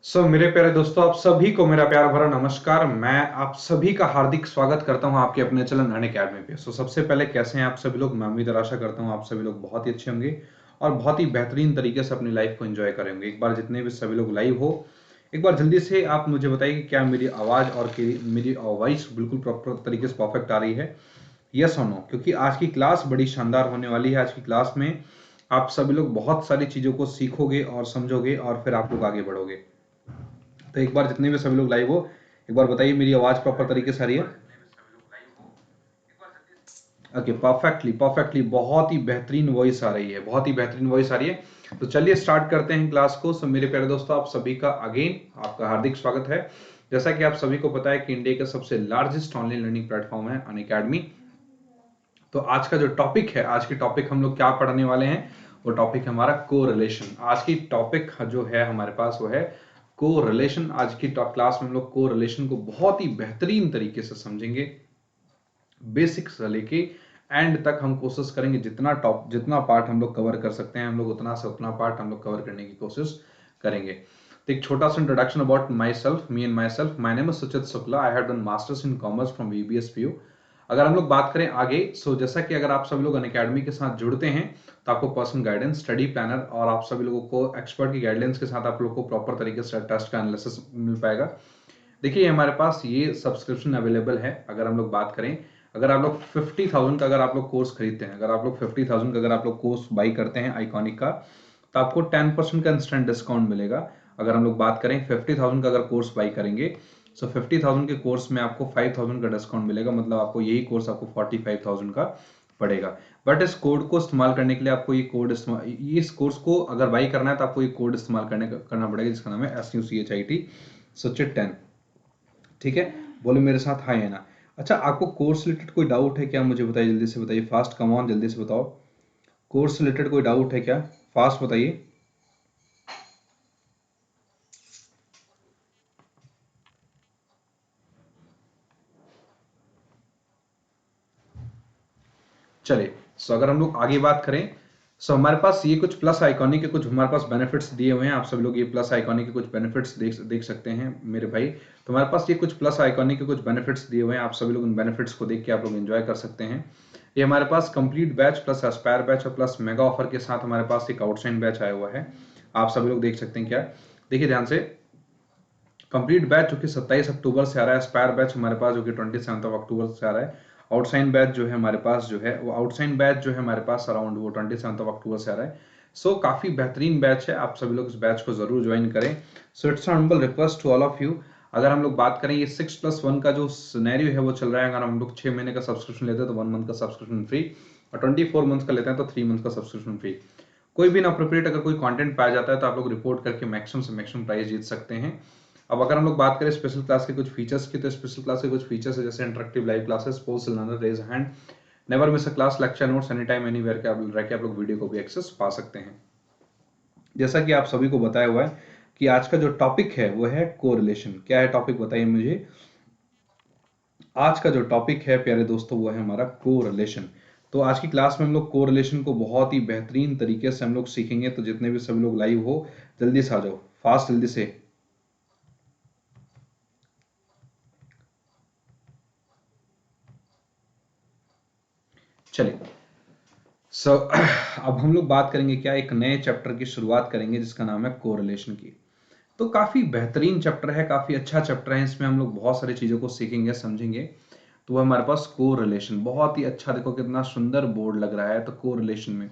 मेरे प्यारे दोस्तों, आप सभी को मेरा प्यार भरा नमस्कार। मैं आप सभी का हार्दिक स्वागत करता हूं आपके अपने चैनल अनअकैडमी पे। सबसे पहले कैसे हैं आप सभी लोग? मैं उम्मीद और आशा करता हूं आप सभी लोग बहुत ही अच्छे होंगे और बहुत ही बेहतरीन तरीके से अपनी लाइफ को एंजॉय करेंगे। एक बार जितने भी सभी लोग लाइव हो, एक बार जल्दी से आप मुझे बताइए कि क्या मेरी आवाज़ और मेरी वॉइस बिल्कुल प्रॉपर तरीके से परफेक्ट आ रही है, यस और नो? क्योंकि आज की क्लास बड़ी शानदार होने वाली है। आज की क्लास में आप सभी लोग बहुत सारी चीज़ों को सीखोगे और समझोगे और फिर आप लोग आगे बढ़ोगे। तो एक बार जितने भी सभी लोग लाइव हो, एक बार बताइए मेरी आवाज प्रॉपर तरीके से आ रही है? ओके, परफेक्टली परफेक्टली, बहुत ही बेहतरीन वॉइस आ रही है, बहुत ही बेहतरीन वॉइस आ रही है। तो चलिए स्टार्ट करते हैं क्लास को। मेरे प्यारे दोस्तों, आप सभी का अगेन आपका हार्दिक स्वागत है। जैसा कि आप सभी को पता है कि इंडिया का सबसे लार्जेस्ट ऑनलाइन लर्निंग प्लेटफॉर्म है अनअकैडमी। तो आज का जो टॉपिक है, आज की टॉपिक हम लोग क्या पढ़ने वाले हैं, वो टॉपिक है हमारा कोरिलेशन। आज की टॉपिक जो है हमारे पास वो है कोरिलेशन। आज की क्लास में हम लोग कोरिलेशन को बहुत ही बेहतरीन तरीके से समझेंगे, बेसिक्स से लेके एंड तक हम कोशिश करेंगे जितना पार्ट हम लोग कवर कर सकते हैं, हम लोग उतना से उतना पार्ट हम लोग कवर करने की कोशिश करेंगे। तो एक छोटा सा introduction about myself, me and myself. My name is Suchit Shukla. I have done masters in commerce from VBSPU। अगर हम लोग बात करें आगे, जैसा कि अगर आप सभी लोग अनअकैडमी के साथ जुड़ते हैं तो आपको पर्सनल गाइडेंस, स्टडी प्लानर और आप सभी लोगों को एक्सपर्ट की गाइडेंस के साथ आप लोगों को प्रॉपर तरीके से टेस्ट का एनालिसिस मिल पाएगा। देखिए हमारे पास ये सब्सक्रिप्शन अवेलेबल है। अगर हम लोग बात करें, अगर आप लोग 50,000 का अगर आप लोग कोर्स खरीदते हैं, अगर आप लोग 50,000 का अगर आप लोग कोर्स बाई करते हैं आइकॉनिक का, तो आपको 10% का इंस्टेंट डिस्काउंट मिलेगा। अगर हम लोग बात करें 50,000 का अगर कोर्स बाई करेंगे, 50,000 के कोर्स में आपको 5,000 का डिस्काउंट मिलेगा। मतलब आपको यही कोर्स आपको 45,000 का पड़ेगा। बट इस कोड को इस्तेमाल करने के लिए आपको इस कोर्स को अगर बाई करना है तो आपको ये कोड इस्तेमाल करना पड़ेगा, जिसका नाम है SUCHIT सुचिट 10। ठीक है, बोले मेरे साथ हाँ या ना। अच्छा, आपको कोर्स रिलेटेड कोई डाउट है क्या? मुझे बताइए, जल्दी से बताइए, फास्ट कम ऑन, जल्दी से बताओ। कोर्स रिलेटेड कोई डाउट है क्या? फास्ट बताइए। चलिए, अगर हम लोग आगे बात करें, हमारे पास ये कुछ प्लस आइकॉनिक के कुछ हमारे पास बेनिफिट्स दिए हुए हैं। आप सब लोग ये प्लस आइकॉनिक के कुछ बेनिफिट्स देख सकते हैं मेरे भाई। तो हमारे पास ये कुछ प्लस आइकॉनिक के कुछ बेनिफिट्स दिए हुए हैं। आप सभी लोग उन बेनिफिट्स को देख के आप लोग एंजॉय कर सकते हैं। ये हमारे पास complete batch plus aspire batch और प्लस मेगा ऑफर के साथ हमारे पास एक आउटसाइड बैच आया हुआ है। आप सभी लोग देख सकते हैं क्या? देखिए ध्यान से, कंप्लीट बैच जो कि 27 अक्टूबर से आ रहा है, एस्पायर बैच हमारे पास जो कि 27 अक्टूबर से आ रहा है, आउटसाइन बैच जो है हमारे पास जो है वो आउटसाइन बैच जो है हमारे पास अराउंड वो 27 अक्टूबर से आ रहा है। काफी बेहतरीन बैच है, आप सभी लोग इस बैच को जरूर ज्वाइन करें। It's humble request to all of you. अगर हम लोग बात करें, ये 6+1 का जो सिनेरियो है वो चल रहा है। अगर हम लोग 6 महीने का सब्सक्रिप्शन लेते हैं तो 1 मंथ का सब्सक्रिप्शन फ्री, और 24 मंथ का लेते हैं तो 3 मंथ का सब्सक्रिप्शन फ्री। कोई भी इनअप्रोप्रिएट अगर कोई कंटेंट पाया जाता है तो आप लोग रिपोर्ट करके मैक्सिमम से मैक्सिमम प्राइस जीत सकते हैं। अब अगर हम लोग बात करें स्पेशल क्लास के कुछ फीचर्स की, तो स्पेशल क्लास के कुछ फीचर्स है जैसे interactive live classes, post learner, raise hand, never miss a class, lecture notes, any time anywhere के रह के आप लोग वीडियो को भी एक्सेस पा सकते हैं। जैसा कि आप सभी को बताया हुआ है कि आज का जो टॉपिक है वो है कोरिलेशन। क्या है टॉपिक, बताइए मुझे। आज का जो टॉपिक है प्यारे दोस्तों वो है हमारा कोरिलेशन। तो आज की क्लास में हम लोग कोरिलेशन को बहुत ही बेहतरीन तरीके से हम लोग सीखेंगे। तो जितने भी सभी लोग लाइव हो, जल्दी से आ जाओ, फास्ट जल्दी से। चलिए, अब हम लोग बात करेंगे क्या, एक नए चैप्टर की शुरुआत करेंगे जिसका नाम है कोरिलेशन की। तो काफी बेहतरीन चैप्टर है, काफी अच्छा चैप्टर है। इसमें हम लोग बहुत सारी चीजों को सीखेंगे, समझेंगे। तो वो हमारे पास कोरिलेशन बहुत ही अच्छा, देखो कितना सुंदर बोर्ड लग रहा है। तो कोरिलेशन में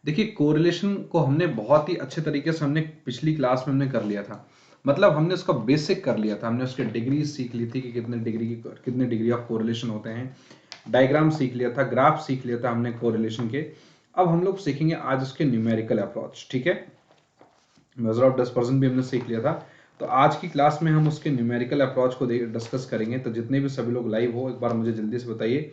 देखिए, कोरिलेशन को हमने बहुत ही अच्छे तरीके से हमने पिछली क्लास में हमने कर लिया था। मतलब हमने उसका बेसिक कर लिया था, हमने उसके डिग्री सीख ली थी कि कितने डिग्री ऑफ कोरिलेशन होते हैं। डायग्राम सीख लिया था, ग्राफ सीख लिया था हमने कोरिलेशन के। अब हम लोग सीखेंगे आज उसके न्यूमेरिकल अप्रोच। ठीक है, मेजर ऑफ डिस्पर्जन भी हमने सीख लिया था। तो आज की क्लास में हम उसके न्यूमेरिकल अप्रोच को डिस्कस करेंगे। तो जितने भी सभी लोग लाइव हो, एक बार मुझे जल्दी से बताइए,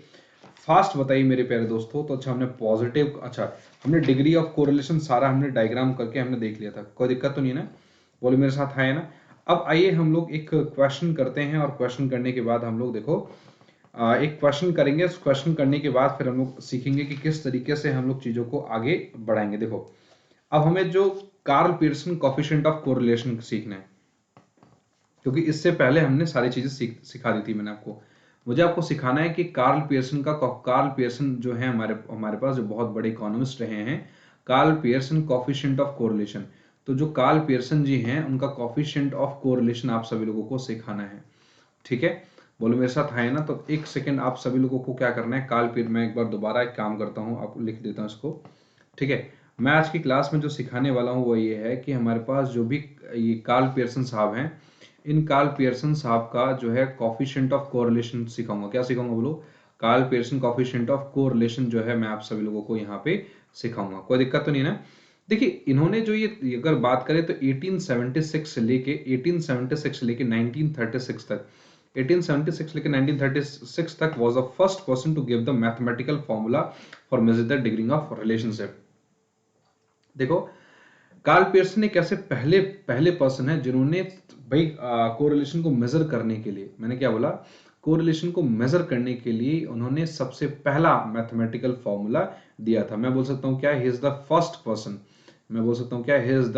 फास्ट बताइए मेरे प्यारे दोस्तों। तो अच्छा, हमने पॉजिटिव, अच्छा हमने डिग्री ऑफ कोरिलेशन सारा हमने डायग्राम करके हमने देख लिया था, कोई दिक्कत तो नहीं ना? बोले मेरे साथ है ना? अब आइए हम लोग एक क्वेश्चन करते हैं, और क्वेश्चन करने के बाद हम लोग देखो एक क्वेश्चन करेंगे। उस क्वेश्चन करने के बाद फिर हम लोग सीखेंगे कि किस तरीके से हम लोग चीजों को आगे बढ़ाएंगे। देखो, अब हमें जो Karl Pearson coefficient of correlation सीखना है। क्योंकि इससे पहले हमने सारी चीजें सिखा दी थी मैंने आपको। मुझे आपको सिखाना है कि कार्ल पियर्सन जो है हमारे पास जो बहुत बड़े इकोनॉमिस्ट रहे हैं, Karl Pearson coefficient of correlation. तो जो कार्ल पियर्सन जी हैं उनका कोफिशिएंट ऑफ कोरिलेशन आप सभी लोगों को सिखाना है, ठीक है। बोलो मेरे साथ है ना। तो एक सेकंड आप सभी लोगों को क्या करना है, मैं एक बार दोबारा एक काम करता हूँ, आपको लिख देता हूँ इसको, ठीक है। मैं आज की क्लास में जो सिखाने वाला हूँ वो ये है कि हमारे पास जो भी ये कार्ल पियर्सन साहब हैं, इन कार्ल पियर्सन साहब का जो है कोफिशिएंट ऑफ कोरिलेशन सिखाऊंगा। क्या सिखाऊंगा बोलो, Karl Pearson coefficient of correlation जो है मैं आप सभी लोगों को यहाँ पे सिखाऊंगा। कोई दिक्कत तो नहीं ना। देखिए इन्होंने जो ये अगर बात करें तो 1876 से लेके 1936 तक 1876 लेके 1936 तक was the first person to give the mathematical formula for measure the degree of relationship. देखो कार्ल पियर्सन एक ऐसे पहले पर्सन है जिन्होंने भाई कोरिलेशन को मेजर करने के लिए, मैंने क्या बोला, कोरिलेशन को मेजर करने के लिए उन्होंने सबसे पहला मैथमेटिकल फॉर्मूला दिया था। मैं बोल सकता हूं क्या, he is the first person, मैं बोल सकता हूं क्या, he is the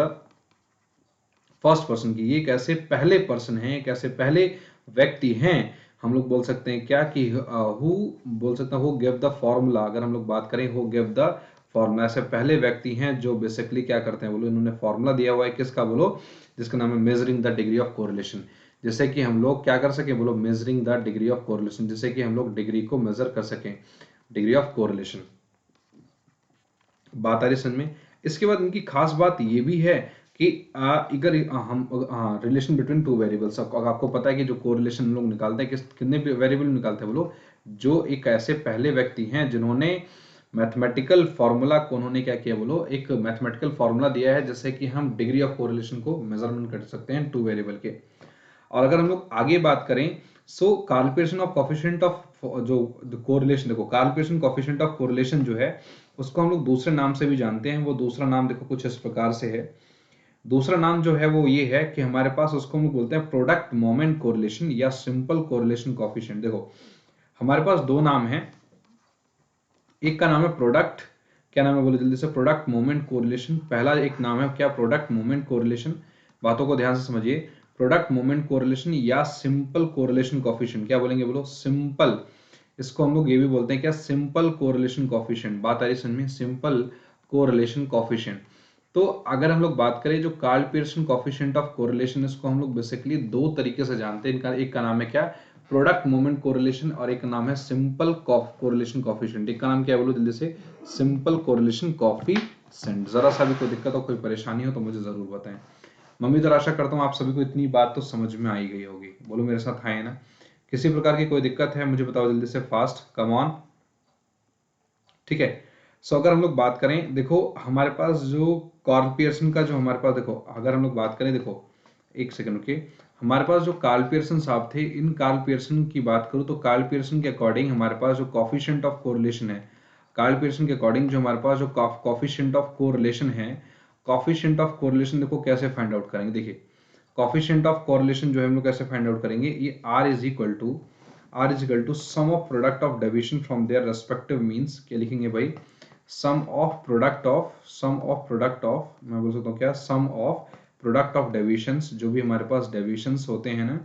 first person की, ये एक ऐसे पहले पर्सन हैं, एक ऐसे पहले व्यक्ति हैं। हम लोग बोल सकते हैं क्या कि हु बोल सकते हैं हु गिव द फॉर्मूला, अगर हम लोग बात करें हु गिव द फॉर्मूला, ऐसे पहले व्यक्ति हैं जो बेसिकली क्या करते हैं बोलो, इन्होंने फॉर्मूला दिया हुआ है किसका बोलो, जिसका नाम है measuring the degree of correlation. जैसे कि हम लोग क्या कर सके बोलो, measuring the degree of correlation, जैसे कि हम लोग डिग्री को मेजर कर सकें, डिग्री ऑफ कोरिलेशन। बात आ रही समझ में। इसके बाद इनकी खास बात ये भी है कि अगर हम रिलेशन बिटवीन टू वेरिएबल्स, आपको पता है कि जो कोरिलेशन हम लोग निकालते हैं कितने वेरिएबल निकालते हैं बोलो, जो एक ऐसे पहले व्यक्ति हैं जिन्होंने मैथमेटिकल फॉर्मूला को उन्होंने क्या किया बोलो, एक मैथमेटिकल फॉर्मूला दिया है जैसे कि हम डिग्री ऑफ कोरिलेशन को मेजरमेंट कर सकते हैं टू वेरिएबल के। और अगर हम लोग आगे बात करें so Karl Pearson of coefficient of जो कोरिलेशन, देखो Karl Pearson coefficient of correlation जो है उसको हम लोग दूसरे नाम से भी जानते हैं। वो दूसरा नाम देखो कुछ इस प्रकार से है। दूसरा नाम जो है वो ये है कि हमारे पास उसको हम लोग बोलते हैं प्रोडक्ट मोमेंट कोरिलेशन या सिंपल कोरिलेशन कोफिशिएंट। देखो हमारे पास दो नाम है, एक का नाम है प्रोडक्ट, क्या नाम है बोलो जल्दी से, प्रोडक्ट मोमेंट कोरिलेशन। पहला एक नाम है क्या, प्रोडक्ट मोमेंट कोरिलेशन। बातों को ध्यान से समझिए, प्रोडक्ट मोमेंट कोरिलेशन या सिंपल कोरिलेशन कोफिशिएंट। क्या बोलेंगे बोलो, सिंपल, इसको हम लोग ये भी बोलते हैं क्या, सिंपल कोरिलेशन कोफिशिएंट। बात आ रही समझ में, सिंपल कोरिलेशन कोफिशिएंट। तो अगर हम लोग बात करें जो Karl Pearson coefficient of correlation, इसको हम लोग बेसिकली दो तरीके से जानते हैं। इनका एक का नाम है क्या, प्रोडक्ट मोमेंट कोरिलेशन, और एक नाम है सिंपल कोरिलेशन कोफिशिएंट। एक का नाम क्या है बोलो जल्दी से, सिंपल कोरिलेशन कोफिशिएंट। जरा सा भी कोई दिक्कत हो, कोई परेशानी हो तो मुझे जरूर बताएं। मम्मी तो आशा करता हूँ आप सभी को इतनी बात तो समझ में आई गई होगी। बोलो मेरे साथ है ना। किसी प्रकार की कोई दिक्कत है मुझे बताओ जल्दी से, फास्ट, कम ऑन, ठीक है। सो अगर हम लोग बात करें, देखो हमारे पास जो कार्ल पियर्सन का जो हमारे पास, देखो अगर हम लोग बात करें, देखो एक सेकंड रुकिए, हमारे पास जो कार्ल पियर्सन साहब थे, इन कार्ल पियर्सन की बात करूं तो कार्ल पियर्सन के अकॉर्डिंग हमारे पास जो कोफिशिएंट ऑफ कोरिलेशन है, कार्ल पियर्सन के अकॉर्डिंग जो हमारे पास जो कोफिशिएंट ऑफ कोरिलेशन है, कोफिशिएंट ऑफ कोरिलेशन देखो कैसे फाइंड आउट करेंगे। देखिए कोफिशिएंट ऑफ कोरिलेशन जो है हम लोग कैसे फाइंड आउट करेंगे, ये r is equal to sum of product of deviation from their respective means. क्या लिखेंगे भाई, सम ऑफ प्रोडक्ट ऑफ मैं बोल सकता हूँ क्या, sum of product of deviations, जो भी हमारे पास डेविएशंस होते हैं ना,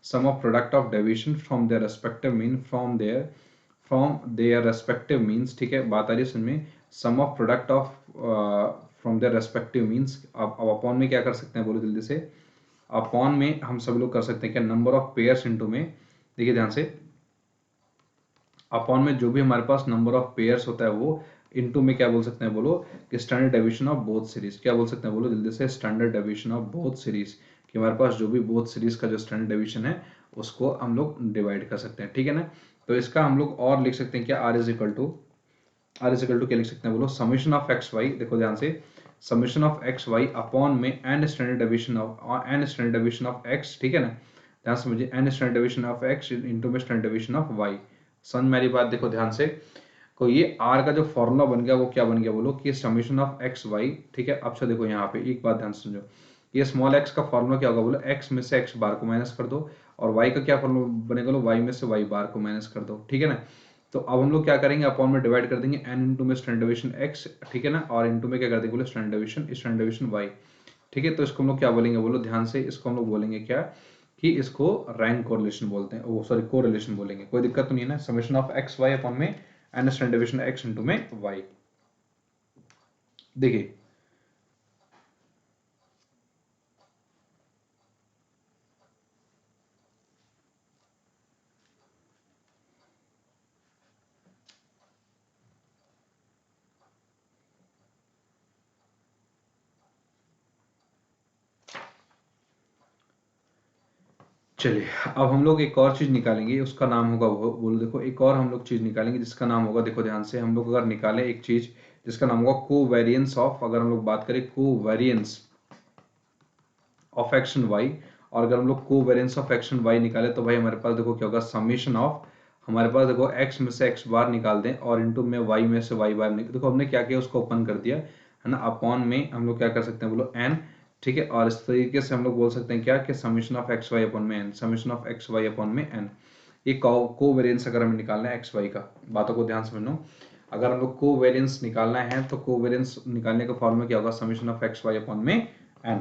sum of product of deviation from their respective mean, from their respective means, ठीक है। बात आ रही है सुन में, sum of product of from their respective means. अब अपॉन में क्या कर सकते हैं बोलो जल्दी से, अपॉन में हम सब लोग कर सकते हैं क्या, नंबर ऑफ पेयर्स इनटू में, देखिए ध्यान से, अपॉन में जो भी हमारे पास नंबर ऑफ पेयर्स होता है वो इनटू में क्या बोल सकते हैं बोलो, कि standard deviation of both series. क्या बोल सकते हैं बोलो जल्दी से, standard deviation of both series, कि हमारे पास जो भी बोथ सीरीज का जो स्टैंडर्ड डेविएशन है उसको हम लोग डिवाइड कर सकते हैं, ठीक है ना। तो इसका हम लोग और लिख सकते हैं क्या, r इज इक्वल टू क्या लिख सकते हैं बोलो, समेशन ऑफ एक्स वाई, देखो ध्यान से, summation of x Y upon में N standard deviation of X, ठीक है ना। ध्यान समझिए, N standard deviation of x into में स्टैंडर्ड डेविएशन ऑफ वाई। समझ मेरी बात, देखो ध्यान से, तो ये r का जो फॉर्मूला बन गया वो क्या बन गया बोलो, कि समेशन ऑफ एक्स वाई, ठीक है। अब से देखो यहाँ पे एक बात ध्यान से समझो, ये स्मॉल x का फॉर्मूला क्या होगा बोलो, x में से x बार को माइनस कर दो, और y का क्या फॉर्मूला बनेगा बोलो, y में से y बार को माइनस कर दो, ठीक है ना। तो अब हम लोग क्या करेंगे, अपॉन में डिवाइड कर देंगे n इंटू में स्टैंडर्ड डेविएशन x, ठीक है ना, और इंटू में क्या कर देंगे बोलो, स्टैंडर्ड डेविएशन y, ठीक है। तो इसको हम लोग क्या बोलेंगे बोलो ध्यान से, इसको हम लोग बोलेंगे क्या, कि इसको रैंक कोरिलेशन बोलते हैं, वो सॉरी कोरिलेशन बोलेंगे, कोई दिक्कत तो नहीं है ना। Summation of x Y upon में N standard deviation X into में वाई। देखिए चलिए अब हम लोग एक और चीज निकालेंगे, उसका नाम होगा वो बोलो, देखो एक और हम लोग चीज निकालेंगे जिसका नाम होगा, देखो ध्यान से, हम लोग अगर निकालें एक चीज जिसका नाम होगा कोवेरिएंस ऑफ, अगर हम लोग बात करें कोवेरिएंस ऑफ एक्शन वाई, और अगर हम लोग कोवेरिएंस ऑफ एक्शन वाई निकाले तो भाई हमारे पास देखो क्या होगा, समेशन ऑफ, हमारे पास देखो x में से x बार निकाल दें और इनटू में y में से y बार देखो हमने क्या किया, उसको ओपन कर दिया है ना, अपॉन में हम लोग क्या कर सकते हैं बोलो n, ठीक है। और इस तरीके से हम लोग बोल सकते हैं क्या कि summation of x Y upon में n, summation of x Y upon में n। ये कोवेरिएंस अगर हमें निकालना है एक्स वाई का, बातों को ध्यान समझना, अगर हम लोग कोवेरिएंस निकालना है तो कोवेरिएंस निकालने का फॉर्मूला क्या होगा, summation of x Y upon में n।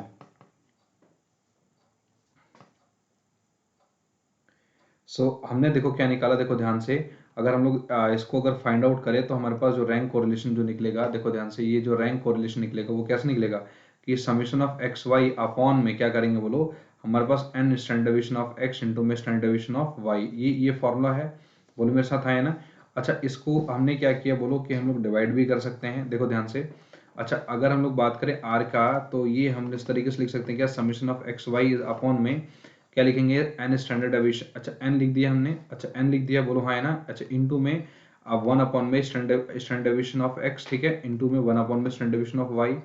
हमने देखो क्या निकाला, देखो ध्यान से, अगर हम लोग इसको अगर फाइंड आउट करें तो हमारे पास जो रैंक कोरिलेशन जो निकलेगा, देखो ध्यान से, ये जो रैंक कोरिलेशन निकलेगा वो कैसे निकलेगा कि summation of x Y upon में क्या करेंगे बोलो, हमारे पास n standard deviation of x into में स्टैंडर्ड डेविएशन ऑफ वाई, ये फॉर्मूला है, बोलो मेरे साथ आए ना। अच्छा इसको हमने क्या किया बोलो कि हम लोग डिवाइड भी कर सकते हैं, देखो ध्यान से। अच्छा अगर हम लोग बात करें आर का, तो ये हम इस तरीके से लिख सकते हैं क्या, summation of x Y upon में क्या लिखेंगे, एन स्टैंडर्ड डेविएशन, अच्छा एन लिख दिया हमने, अच्छा एन लिख दिया, बोलो हाँ है ना। अच्छा इनटू में अब वन अपॉन में स्टैंडर्ड डेविएशन ऑफ एक्स, ठीक है, इनटू में वन अपॉन में स्टैंडर्ड डेविएशन ऑफ वाई।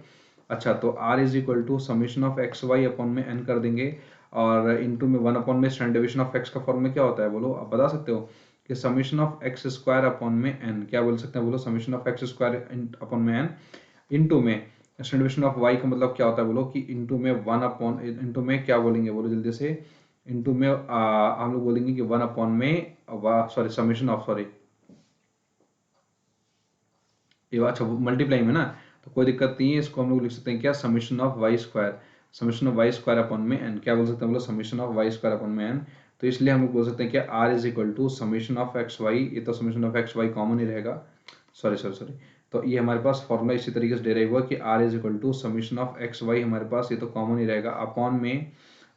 अच्छा तो R is equal to summation of x Y upon में एन कर देंगे, और इनटू में वन अपॉन में स्टैंडर्ड डेविएशन ऑफ एक्स का फॉर्मूला क्या होता है बोलो, आप बता सकते हो कि summation of x square upon में एन, क्या बोल सकते हैं बोलो, summation of x square upon में एन इनटू में स्टैंडर्ड डेविएशन ऑफ वाई का मतलब क्या होता है बोलो कि इनटू में वन अपॉन, इनटू में क्या बोलेंगे बोलो जल्दी से, इनटू में हम लोग बोलेंगे कि वन अपॉन में, सॉरी समेशन ऑफ, सॉरी ये अच्छा मल्टीप्लाई में ना, तो कोई दिक्कत नहीं है, इसको हम लोग लिख सकते हैं क्या, summation of y square, summation of y square upon में एन, क्या बोल सकते हैं बोलो, summation of y square upon में एन। तो इसलिए हम लोग बोल सकते हैं कि are is equal to summation of x y, ये तो summation of x y common ही रहेगा, सॉरी सॉरी सॉरी, तो ये हमारे पास फॉर्मूला इसी तरीके से डेराइव हुआ कि are is equal to summation of x Y, हमारे पास ये तो कॉमन ही रहेगा,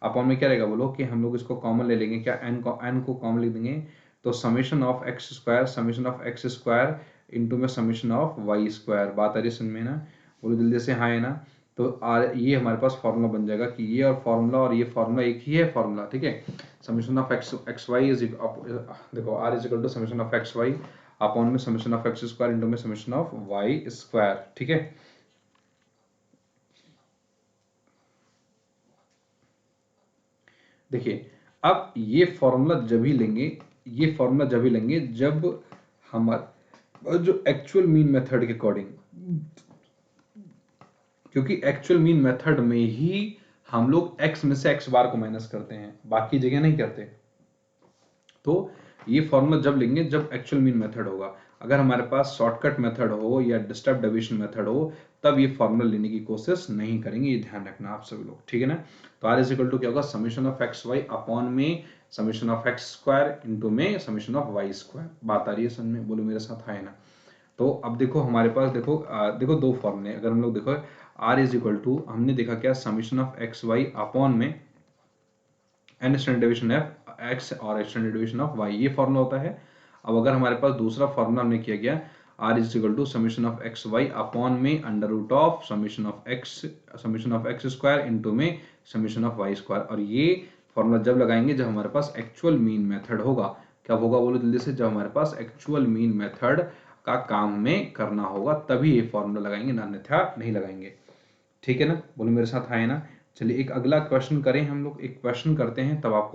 अपॉन में क्या रहेगा बोलो कि हम लोग इसको कॉमन ले लेंगे क्या, एन को कॉमन लिख देंगे, तो summation of x square, summation of x square into में समेशन ऑफ वाई स्क्वायर, बात आ रही है समझ में ना, बोलो जल्दी से हाँ है ना। तो आर ये हमारे पास फॉर्मूला बन जाएगा कि ये और फॉर्मूला और ये फॉर्मूला एक ही है फॉर्मूला, ठीक है। Summation of x y is, देखो r is equal to summation of x Y upon में summation of x square into में समेशन ऑफ वाई स्क्वायर, ठीक है। देखिए अब ये फॉर्मूला जब ही लेंगे, ये फॉर्मूला जब ही लेंगे जब हमारे जो एक्चुअल मीन मेथड के अकॉर्डिंग, क्योंकि एक्चुअल मीन मेथड में ही हम लोग x में से x बार को माइनस करते हैं, बाकी जगह नहीं करते। तो ये फॉर्मूला जब लेंगे जब एक्चुअल मीन मेथड होगा, अगर हमारे पास शॉर्टकट मेथड हो या डिस्टर्ब डेविएशन मेथड हो तब ये फॉर्मूला लेने की कोशिश नहीं करेंगे, ये ध्यान रखना आप सभी लोग, ठीक है ना। तो आर इज इक्वल टू क्या होगा, summation of x Y upon में summation of x square into में समेशन ऑफ वाई स्क्वायर, बात आ रही है समझ में, बोलो मेरे साथ है ना। तो अब देखो हमारे पास देखो देखो दो फॉर्मूले, अगर हम लोग देखो आर इज इक्वल टू, हमने देखा क्या, summation of x Y upon में N standard deviation of x और स्टैंडर्ड डेविएशन ऑफ वाई, ये फॉर्मूला होता है। अब अगर हमारे पास दूसरा फॉर्मूला हमने किया गया, r is equal to summation of x Y upon में under root of summation of x square into में समेशन ऑफ वाई स्क्वायर, और ये फॉर्मूला जब लगाएंगे जब हमारे पास एक्चुअल मीन मेथड होगा, कब होगा बोलो जल्दी से, जब हमारे पास एक्चुअल मीन मेथड का काम में करना होगा तभी ये फॉर्मूला लगाएंगे, ना अन्यथा नहीं लगाएंगे, ठीक है ना, बोलो मेरे साथ आए ना। चलिए एक अगला क्वेश्चन करें, हम लोग एक क्वेश्चन करते हैं, तब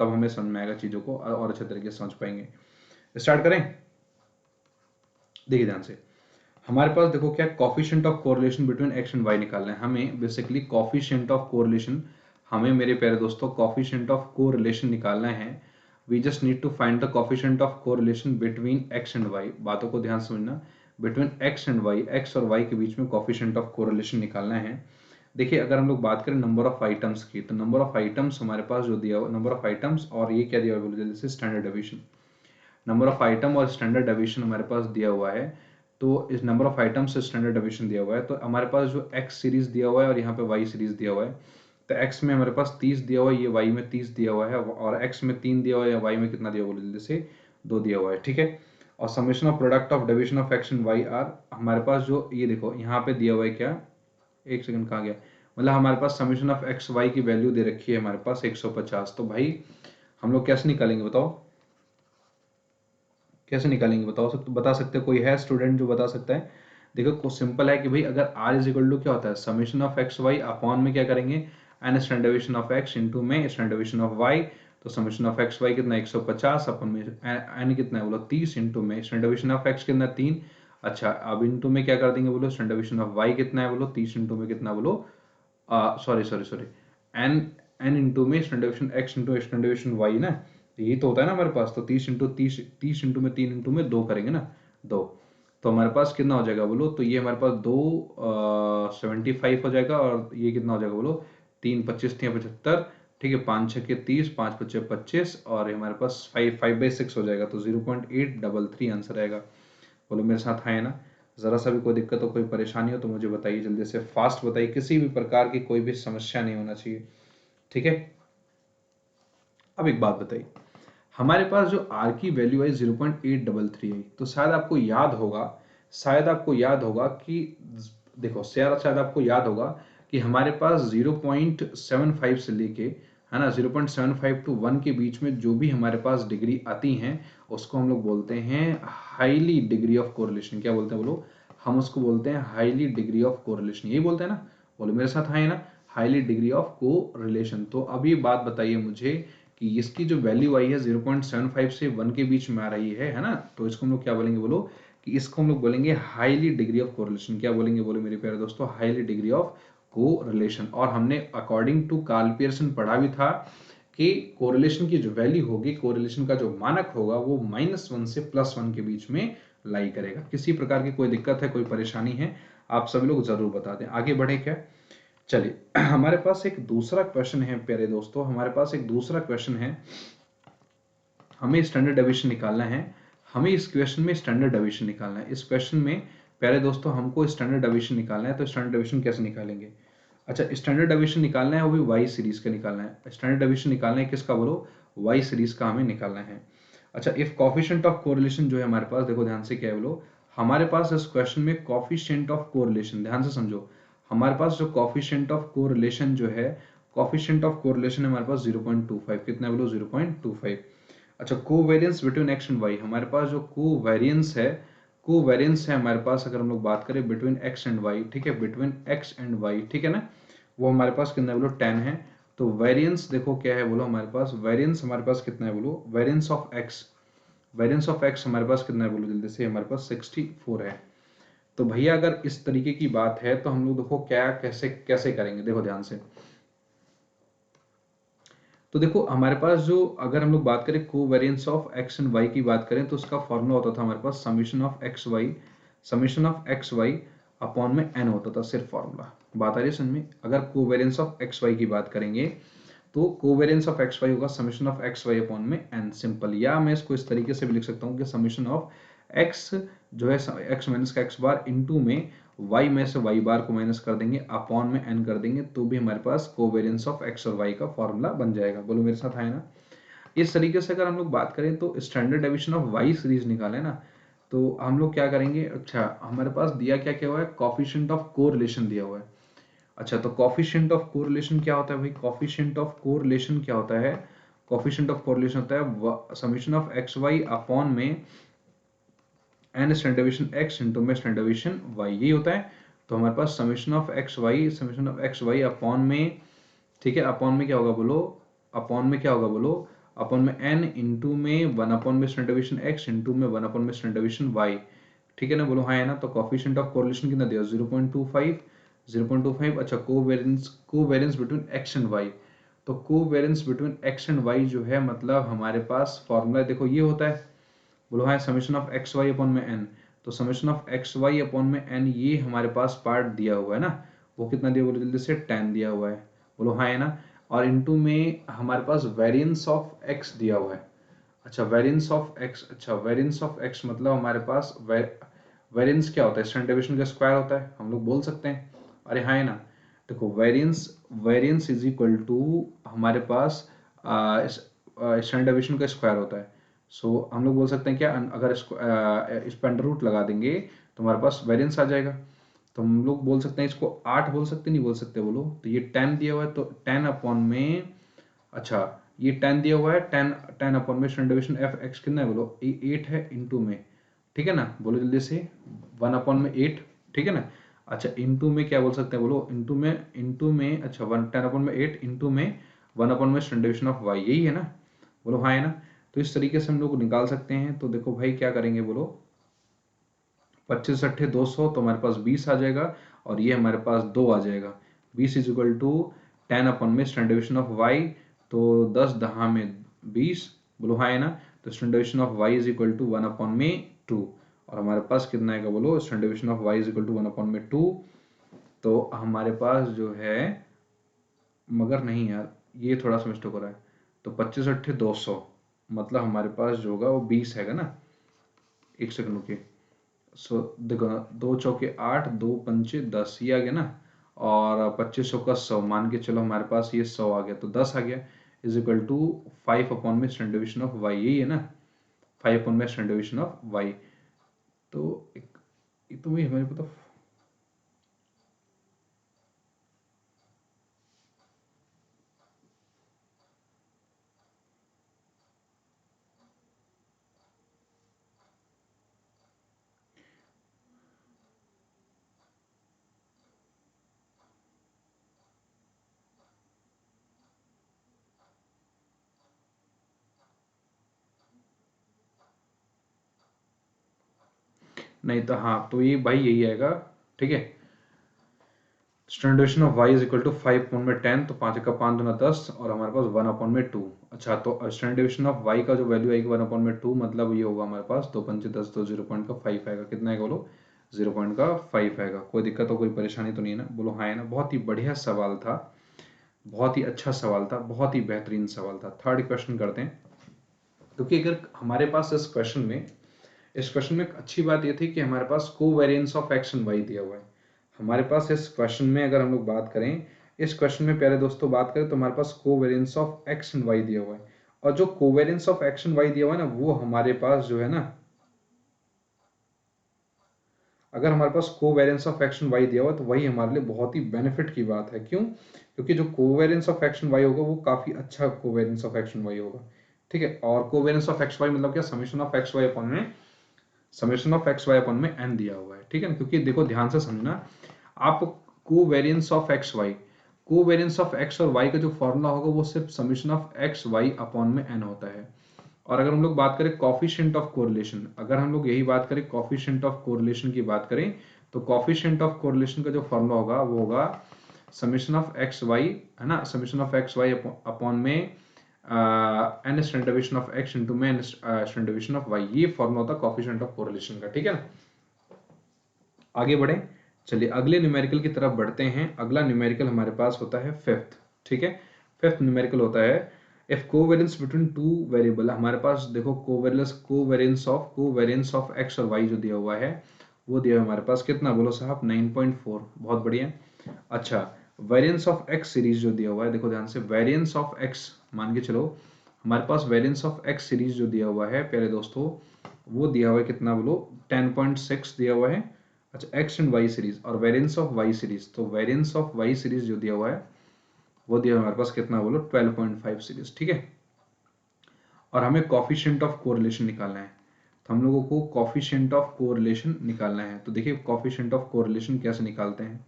हमें समझ में आएगा चीजों को और अच्छे तरीके से समझ पाएंगे। स्टार्ट करें, देखिए ध्यान से, हमारे पास देखो क्या, coefficient of correlation between x and Y निकालना है हमें, बेसिकली कॉफिशिएंट ऑफ कोरिलेशन, हमें मेरे प्यारे दोस्तों कॉफिशिएंट ऑफ कोरिलेशन निकालना है। We just need to find the coefficient of correlation between x and Y, बातों को ध्यान समझना, between x and Y, X और वाई के बीच में कॉफिशिएंट ऑफ कोरिलेशन निकालना है। देखिए अगर हम लोग बात करें नंबर ऑफ आइटम्स की, तो नंबर ऑफ आइटम्स हमारे पास जो दिया हुआ, नंबर ऑफ आइटम्स और ये क्या दिया हुआ है, जैसे standard deviation, number of item और स्टैंडर्ड डेविएशन हमारे पास दिया हुआ है। तो इस नंबर ऑफ आइटम से स्टैंडर्ड डेविएशन दिया हुआ है, तो हमारे पास जो एक्स सीरीज दिया हुआ है और यहाँ पे वाई सीरीज दिया हुआ है, तो एक्स में हमारे पास 30 दिया हुआ है, ये वाई में 30 दिया हुआ है, और एक्स में 3 दिया हुआ है, या वाई में कितना दिया हुआ है, जल्दी से 2 दिया हुआ है, ठीक है। और summation of product of deviation of x and Y R, हमारे पास जो ये देखो यहाँ पे दिया हुआ है क्या, एक सेकंड कहाँ गया, मतलब हमारे पास समेशन ऑफ एक्स वाई की वैल्यू दे रखी है हमारे पास 150। तो भाई हम लोग कैसे निकालेंगे बताओ, कैसे निकालेंगे बताओ, बता सकते हो, कोई है स्टूडेंट जो बता सकता है। देखो सिंपल है कि भाई अगर r इज इक्वल टू क्या होता है, summation of x Y upon में क्या करेंगे, N standard deviation of x into में स्टैंडर्ड डेविएशन ऑफ वाई। तो समेशन ऑफ एक्स वाई कितना 150 अपन में एन कितना है बोलो 30 इनटू में स्टैंडर्ड डेविएशन ऑफ एक्स कितना 3। अच्छा अब इनटू में क्या कर देंगे बोलो, स्टैंडर्ड डेविएशन ऑफ वाई कितना है बोलो 30 इनटू में कितना बोलो, sorry sorry sorry, n n into में standard deviation x into standard deviation y ना, तो यही तो होता है ना हमारे पास। तो 30 इंटू 30, 30 इंटू में 3 इंटू में 2 करेंगे ना, 2। तो हमारे पास कितना हो जाएगा बोलो, तो ये हमारे पास 75 हो जाएगा, और ये कितना हो जाएगा बोलो 3 25 3 75, ठीक है, 5 6 30, 5 5 25, और ये हमारे पास 5 5/6 हो जाएगा, तो 0.833 आंसर आएगा। बोलो मेरे साथ है ना। जरा सा भी कोई दिक्कत हो, कोई परेशानी हो तो मुझे बताइए, जल्दी से फास्ट बताइए, किसी भी प्रकार की कोई भी समस्या नहीं होना चाहिए, ठीक है। अब एक बात बताइए, हमारे पास जो r की वैल्यू आई 0.833 आई, तो शायद आपको याद होगा, शायद आपको याद होगा कि देखो शायद आपको याद होगा कि हमारे पास 0.75 से लेके, है ना, 0.75 टू 1 के बीच में जो भी हमारे पास डिग्री आती हैं उसको हम लोग बोलते हैं हाईली डिग्री ऑफ कोरिलेशन। क्या बोलते हैं बोलो, हम उसको बोलते हैं हाईली डिग्री ऑफ कोरिलेशन, यही बोलते हैं ना, बोलो मेरे साथ है ना, हाईली डिग्री ऑफ कोरिलेशन। तो अब ये बात बताइए मुझे कि इसकी जो वैल्यू आई है 0.75 से 1 के बीच में आ रही है ना, तो इसको हम लोग क्या बोलेंगे बोलो, कि इसको हम लोग बोलेंगे हाईली डिग्री ऑफ कोरिलेशन। क्या बोलेंगे बोलो मेरे प्यारे दोस्तों, हाईली डिग्री ऑफ कोरिलेशन। और हमने अकॉर्डिंग टू कार्ल पियर्सन पढ़ा भी था कि कोरिलेशन की जो वैल्यू होगी, कोरिलेशन का जो मानक होगा वो -1 से +1 के बीच में लाई करेगा। किसी प्रकार की कोई दिक्कत है, कोई परेशानी है, आप सभी लोग जरूर बता दें। आगे बढ़े क्या, चलिए हमारे पास एक दूसरा क्वेश्चन है प्यारे दोस्तों, हमारे पास एक दूसरा क्वेश्चन है, हमें स्टैंडर्ड डेविएशन निकालना है, हमें इस क्वेश्चन में स्टैंडर्ड डेविएशन निकालना है। इस क्वेश्चन में प्यारे दोस्तों हमको स्टैंडर्ड डेविएशन निकालना है, तो स्टैंडर्ड डेविएशन कैसे निकालेंगे। अच्छा स्टैंडर्ड डेविएशन निकालना है, वो भी वाई सीरीज का निकालना है। स्टैंडर्ड डेविएशन निकालना है किसका बोलो, वाई सीरीज का हमें निकालना है। अच्छा इफ कोफिशिएंट ऑफ कोरिलेशन जो है हमारे पास, देखो ध्यान से क्या है बोलो, हमारे पास इस क्वेश्चन में कोफिशिएंट ऑफ कोरिलेशन, ध्यान से समझो, हमारे पास जो कोफिशिएंट ऑफ कोरिलेशन जो है, कोफिशिएंट ऑफ कोरिलेशन हमारे पास 0.25, कितना बोलो 0.25। अच्छा covariance between x and Y, हमारे पास जो कोवेरियंस है, कोवेरियंस है हमारे पास, अगर हम लोग बात करें बिटवीन एक्स एंड वाई, ठीक है, बिटवीन एक्स एंड वाई, ठीक है ना, वो हमारे पास कितना बोलो 10 है। तो वेरिएंस देखो क्या है बोलो, हमारे पास वेरिएंस हमारे पास कितना है बोलो, variance of x, variance of x हमारे पास कितना है बोलो जल्दी से, हमारे पास 64 है। तो भैया अगर इस तरीके की बात है तो हम लोग देखो क्या कैसे कैसे करेंगे, देखो ध्यान से। तो देखो हमारे पास जो, अगर हम लोग बात करें covariance of x and y की बात करें, तो उसका फॉर्मूला होता था हमारे पास summation of x y, summation of x Y upon में एन होता था, सिर्फ फॉर्मूला। बात आ रही है समझ में। अगर कोवेरिएंस ऑफ एक्स वाई की बात करेंगे तो कोवेरिएंस ऑफ एक्स वाई होगा summation of x Y upon में एन, सिंपल। या मैं इसको इस तरीके से भी लिख सकता हूँ कि समेशन ऑफ एक्स जो है एक्स माइनस का एक्स बार इंटू में y में से y बार को माइनस कर देंगे, अपॉन में n कर देंगे, तो भी हमारे पास कोवेरिएंस ऑफ x और y का फॉर्मूला बन जाएगा। बोलो मेरे साथ है ना। इस तरीके से अगर हम लोग बात करें तो standard deviation of y series निकाले ना, तो हम लोग क्या करेंगे, अच्छा हमारे पास दिया क्या क्या हुआ है, कोफिशिएंट ऑफ कोरिलेशन दिया हुआ है। अच्छा तो कोफिशिएंट ऑफ कोरिलेशन क्या होता है भाई, कोफिशिएंट ऑफ कोरिलेशन क्या होता है, कोफिशिएंट ऑफ कोरिलेशन होता है summation of x Y upon में N standard deviation x into में स्टैंडर्ड डेविएशन वाई, यही होता है। तो हमारे पास summation of x y, summation of x Y upon में, ठीक है, अपॉन में क्या होगा बोलो, अपॉन में क्या होगा बोलो, अपॉन में एन इंटू में 1 अपॉन में स्टैंडर्ड डेविएशन एक्स इंटू में 1 अपॉन में स्टैंडर्ड डेविएशन वाई, ठीक है ना, बोलो हाँ है ना। तो कोफिशिएंट ऑफ कोरिलेशन कितना दिया 0.25, 0.25। अच्छा covariance between x and y, तो covariance between x and Y जो है, मतलब हमारे पास फॉर्मूला देखो ये होता है, बोलो हाँ summation of x Y upon में एन। तो summation of x Y upon में एन, ये हमारे पास पार्ट दिया हुआ है ना, वो कितना दिया बोलो जल्दी से, 10 दिया हुआ है, बोलो हाँ है ना। और इनटू में हमारे पास वेरिएंस ऑफ एक्स दिया हुआ है। अच्छा वेरिएंस ऑफ एक्स, अच्छा वेरिएंस ऑफ एक्स मतलब हमारे पास वेरिएंस क्या होता है, स्टैंडर्ड डेविएशन का स्क्वायर होता है, हम लोग बोल सकते हैं। अरे हाँ है ना। देखो variance, variance is equal to हमारे पास स्टैंडर्ड डेविएशन का स्क्वायर होता है। सो हम लोग बोल सकते हैं क्या, अगर इसको इस पर अंडर रूट लगा देंगे तो हमारे पास वेरिएंस आ जाएगा। तो हम लोग बोल सकते हैं इसको 8 बोल सकते, नहीं बोल सकते बोलो, तो ये 10 दिया हुआ है तो 10 अपॉन में, अच्छा ये 10 दिया हुआ है, 10 अपॉन में स्टैंडर्ड डेविएशन एफ एक्स कितना है बोलो, 8 है इनटू में, ठीक है ना, बोलो जल्दी से, 1 अपॉन में 8, ठीक है ना। अच्छा इनटू में क्या बोल सकते हैं बोलो, इनटू में अच्छा 10 अपॉन में 8 इनटू में 1 अपॉन में स्टैंडर्ड डेविएशन ऑफ वाई, यही है ना, बोलो हाँ है ना। तो इस तरीके से हम लोग निकाल सकते हैं। तो देखो भाई क्या करेंगे बोलो, 25 अट्ठे 200 तो हमारे पास 20 आ जाएगा, और ये हमारे पास 2 आ जाएगा। 20 इज इक्वल टू 10 अपॉन में स्टैंडर्ड डेविएशन ऑफ वाई, तो 10 दहा में 20, बोलो हाँ है ना। तो standard deviation of Y is equal to 1 upon में 2, और हमारे पास कितना आएगा बोलो, standard deviation of Y is equal to 1 upon में 2। तो हमारे पास जो है, मगर नहीं यार ये थोड़ा सा मिस्टेक हो रहा है, तो 25 अट्ठे 200 मतलब हमारे पास जो होगा वो 20 हैगा ना, एक सेकंड रुकिए। सो देखो ना, 2 चौके 8, 2 पंचे 10, ये आ गया ना, और 2500 का 100 मान के चलो, हमारे पास ये 100 आ गया तो 10 आ गया, इज इक्वल टू 5 अपॉन में स्टैंडर्ड डेविएशन ऑफ वाई, यही है ना, 5 अपॉन में स्टैंडर्ड डेविएशन ऑफ वाई। तो एक तो वही हमारे को तो, नहीं तो हाँ, तो ये भाई यही आएगा, ठीक है। Standard deviation of Y is equal to 5 upon में 10, तो 5 का 5 दूना 10, और हमारे पास 1 अपॉन में 2। अच्छा तो स्टैंडर्ड डेविएशन ऑफ वाई का जो वैल्यू आएगी 1 अपॉन में 2, मतलब ये होगा हमारे पास 2 पंचे 10, तो 0.5 आएगा, कितना आएगा बोलो, 0.5 आएगा। कोई दिक्कत हो, कोई परेशानी तो नहीं है ना, बोलो हाँ है ना। बहुत ही बढ़िया सवाल था, बहुत ही अच्छा सवाल था, बहुत ही बेहतरीन सवाल था। थर्ड क्वेश्चन करते हैं, क्योंकि अगर हमारे पास इस क्वेश्चन में एक अच्छी बात ये थी कि हमारे पास covariance of x and y दिया हुआ है। हमारे पास इस क्वेश्चन में अगर हम लोग बात करें, इस क्वेश्चन में प्यारे दोस्तों बात करें तो हमारे पास covariance of x and y दिया हुआ है, और जो covariance of x and y दिया हुआ है ना, वो हमारे पास जो है ना, अगर हमारे पास covariance of x and y दिया हुआ है तो वही हमारे लिए बहुत ही बेनिफिट की बात है। क्यों? क्योंकि जो covariance of x and Y होगा वो काफी अच्छा covariance of x and Y होगा, ठीक है। और कोवेरिएंस ऑफ एक्स वाई मतलब क्या, summation of x Y upon में, summation of x Y upon में एन दिया हुआ है, ठीक है ना। क्योंकि देखो ध्यान से समझना, आप covariance of x Y, covariance of x और वाई का जो फॉर्मूला होगा वो सिर्फ summation of x Y upon में एन होता है। और अगर हम लोग बात करें कॉफिशिएंट ऑफ कोरिलेशन, अगर हम लोग यही बात करें कॉफिशिएंट ऑफ कोरिलेशन की बात करें, तो कॉफिशिएंट ऑफ कोरिलेशन का जो फॉर्मूला होगा वो होगा समेशन ऑफ एक्स वाई, है ना, summation of x Y upon में N standard deviation of x into में N standard deviation of y, ये फॉर्मूला होता है कॉफिशिएंट ऑफ कोरिलेशन का, ठीक है ना। आगे बढ़े, चलिए अगले न्यूमेरिकल की तरफ बढ़ते हैं। अगला न्यूमेरिकल हमारे पास होता है फिफ्थ, ठीक है। फिफ्थ न्यूमेरिकल होता है if covariance between two variable, हमारे पास देखो कोवेरिएंस ऑफ एक्स और वाई जो दिया हुआ है वो दिया है हमारे पास, कितना बोलो साहब, 9.4, बहुत बढ़िया। अच्छा वेरिएंस ऑफ एक्स सीरीज जो दिया हुआ है, देखो ध्यान से, वेरिएंस ऑफ एक्स मान के चलो, हमारे पास वेरिएंस ऑफ एक्स सीरीज जो दिया हुआ है प्यारे दोस्तों, वो दिया हुआ है कितना बोलो, 10.6 दिया हुआ है। अच्छा एक्स एंड वाई सीरीज और वेरिएंस ऑफ वाई सीरीज, तो वेरिएंस ऑफ वाई सीरीज जो दिया हुआ है वो दिया हमारे पास कितना बोलो, 12.5 सीरीज, ठीक है। और हमें कॉफिशिएंट ऑफ कोरिलेशन निकालना है, तो हम लोगों को कॉफिशिएंट ऑफ कोरिलेशन निकालना है। तो देखिए कॉफिशिएंट ऑफ कोरिलेशन कैसे निकालते हैं,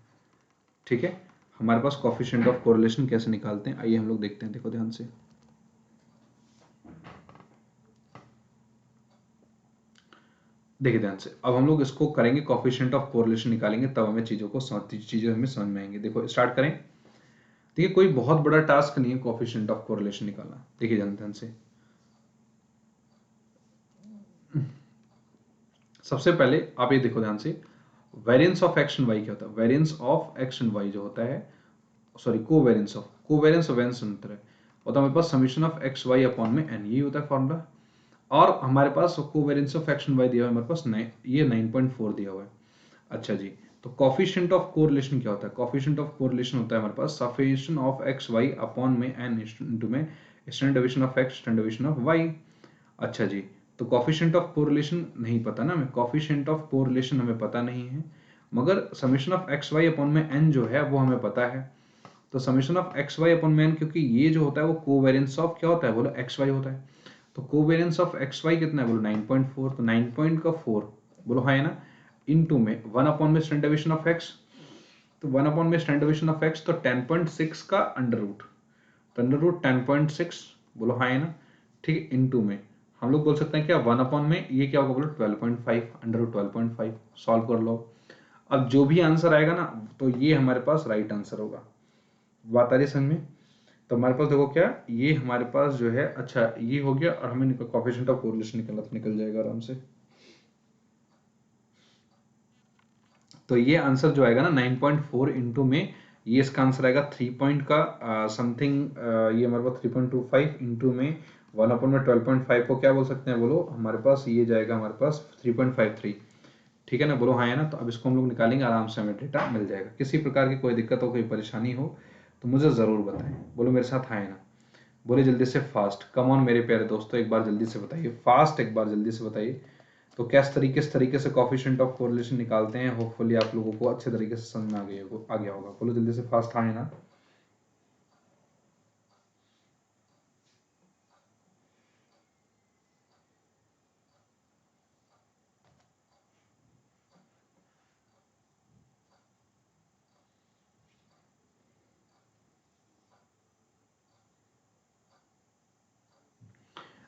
ठीक है। हमारे पास कॉफिशिएंट ऑफ कोरिलेशन कैसे निकालते हैं, आइए हम लोग देखते हैं, देखो ध्यान से। देखिए ध्यान से, अब हम लोग इसको करेंगे, कॉफिशिएंट ऑफ कोरिलेशन निकालेंगे, तब हमें चीजें हमें समझ में आएंगी। देखो स्टार्ट करें। देखिए कोई बहुत बड़ा टास्क नहीं है कॉफिशिएंट ऑफ कोरिलेशन निकालना। देखिए ध्यान ध्यान से, सबसे पहले आप ये देखो ध्यान से, variance of x and Y क्या होता है? Variance of x and Y जो होता है, सॉरी कोवेरिएंस ऑफ वेरिएंस अंतर है, होता है हमारे पास summation of x Y upon में एन, यही होता है फॉर्मूला। और हमारे पास covariance of x and y दिया हुआ है हमारे पास ये 9.4 दिया हुआ है। अच्छा जी, तो कोफिशिएंट ऑफ कोरिलेशन क्या होता है? कोफिशिएंट ऑफ कोरिलेशन होता है हमारे पास coefficient of x Y upon में एन इनटू में standard deviation of x standard deviation of Y. अच्छा जी, तो कोफिशिएंट ऑफ कोरिलेशन नहीं पता ना हमें, कोफिशिएंट ऑफ कोरिलेशन हमें पता नहीं है, मगर summation of x Y upon में एन जो है वो हमें पता है। तो summation of x Y upon में एन, क्योंकि ये जो होता है वो कोवेरिएंस ऑफ क्या होता है? बोलो एक्स वाई होता है। तो कोवेरिएंस ऑफ एक्स वाई कितना है? बोलो 9.4, तो 9.4 बोलो हाँ है ना, इनटू में 1 अपॉन में स्टैंडर्ड डेविएशन ऑफ एक्स, तो 1 अपॉन में स्टैंडर्ड डेविएशन ऑफ एक्स, तो 10.6 का अंडर रूट, तो अंडर रूट 10.6 बोलो हाँ है ना, ठीक है, इनटू में हम लोग बोल सकते हैं क्या 1 अपॉन में ये क्या होगा? बोलो 12.5, अंडर रूट 12.5, सॉल्व कर लो। अब जो भी आंसर आएगा ना, तो ये हमारे पास राइट आंसर होगा। बात आ रही समझ में? तो हमारे पास देखो क्या, ये हमारे पास जो है, अच्छा ये हो गया, और हमें कोएफिशिएंट ऑफ कोरिलेशन निकल जाएगा आराम से। तो ये आंसर जो आएगा ना 9.4 इंटू में, ये इसका आंसर आएगा 3 पॉइंट का समथिंग, ये हमारे पास 3.25 इंटू में 1 अपॉन में 12.5 को क्या बोल सकते हैं? बोलो हमारे पास ये जाएगा हमारे पास 3.53, ठीक है ना, बोलो हाँ है ना। तो अब इसको हम लोग निकालेंगे, आराम से हमें डेटा मिल जाएगा। किसी प्रकार की कोई दिक्कत हो, कोई परेशानी हो तो मुझे ज़रूर बताएं। बोलो मेरे साथ हाँ है ना, बोले जल्दी से फास्ट, कम ऑन मेरे प्यारे दोस्तों, एक बार जल्दी से बताइए फास्ट, एक बार जल्दी से बताइए। तो किस तरीके से कोएफिशिएंट ऑफ कोरिलेशन निकालते हैं, होपफुली आप लोगों को अच्छे तरीके से समझ में आ गया होगा। बोलो जल्दी से फास्ट, हाँ है ना।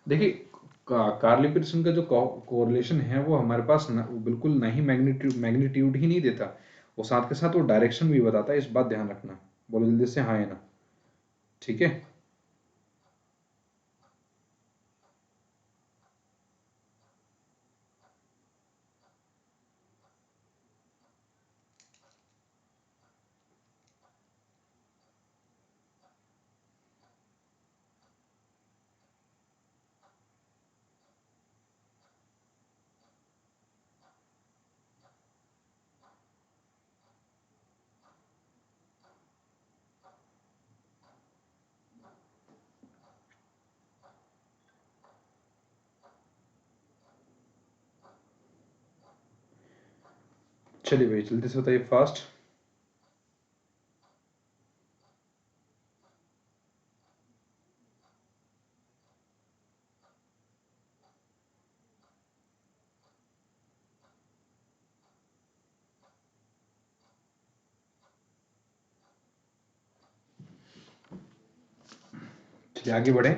देखिए कार्ली पीटरसन का जो कोरिलेशन है वो हमारे पास बिल्कुल नहीं मैग्नीट्यूड ही नहीं देता, वो साथ के साथ वो डायरेक्शन भी बताता है, इस बात ध्यान रखना। बोलो जल्दी से हाँ है ना, ठीक है। चलिए भाई जल्दी से बताइए फास्ट। चलिए आगे बढ़े,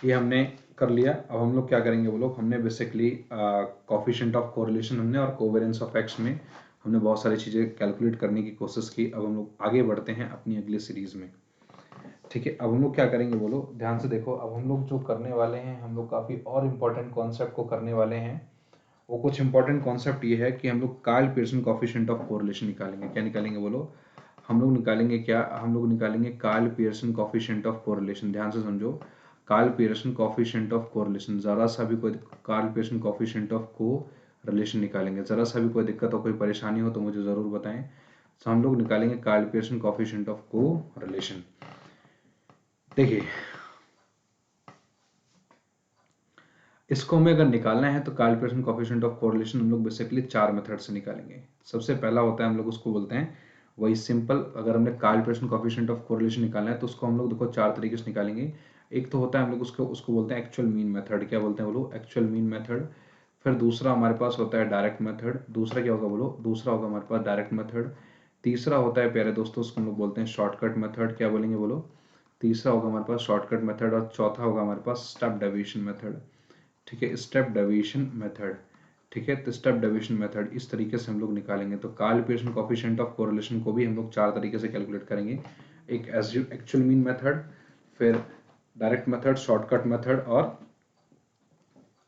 ये हमने कर लिया। अब हम लोग क्या करेंगे, वो लोग हमने बेसिकली कोएफिशिएंट ऑफ कोरिलेशन हमने और कोवेरिएंस ऑफ एक्स में हमने बहुत सारी चीज़ें कैलकुलेट करने की कोशिश की। अब हम लोग आगे बढ़ते हैं अपनी अगली सीरीज में, ठीक है। अब हम लोग क्या करेंगे, बोलो ध्यान से देखो। अब हम लोग जो करने वाले हैं, हम लोग काफ़ी और इम्पोर्टेंट कॉन्सेप्ट को करने वाले हैं। वो कुछ इंपॉर्टेंट कॉन्सेप्ट ये है कि हम लोग Karl Pearson coefficient of correlation निकालेंगे। क्या निकालेंगे बोलो? हम लोग निकालेंगे क्या? हम लोग निकालेंगे Karl Pearson coefficient of correlation. ध्यान से समझो, Karl Pearson coefficient of correlation, ज़रा सा भी कोई Karl Pearson coefficient of correlation निकालेंगे। ज़रा सा भी कोई दिक्कत हो, कोई परेशानी हो तो मुझे ज़रूर बताएं। तो हम लोग निकालेंगे Karl Pearson coefficient of correlation. देखिए इसको हमें अगर निकालना है तो Karl Pearson coefficient of correlation हम लोग बेसिकली 4 मेथड से निकालेंगे। सबसे पहला होता है, हम लोग उसको बोलते हैं वही सिंपल, अगर हमने Karl Pearson coefficient of correlation निकालना है तो उसको हम लोग देखो 4 तरीके से निकालेंगे। एक तो होता है हम लोग उसको उसको बोलते हैं एक्चुअल मीन मेथड। क्या बोलते हैं बोलो? Actual mean method. फिर दूसरा हमारे पास होता है डायरेक्ट मेथड। दूसरा क्या होगा बोलो? दूसरा होगा हमारे पास डायरेक्ट मेथड। तीसरा होता है प्यारे दोस्तों उसको हम लोग बोलते हैं शॉर्टकट मेथड। क्या बोलेंगे बोलो? तीसरा होगा हमारे पास शॉर्टकट मेथड। और चौथा होगा हमारे पास स्टेप डेविएशन मेथड, ठीक है, स्टेप डेविएशन मेथड, ठीक है। तो स्टेप डेविएशन मेथड इस तरीके से हम लोग निकालेंगे। तो Karl Pearson coefficient of correlation को भी हम लोग 4 तरीके से कैलकुलेट करेंगे। एक एक्चुअल मीन मेथड, फिर डायरेक्ट मेथड, शॉर्टकट मेथड और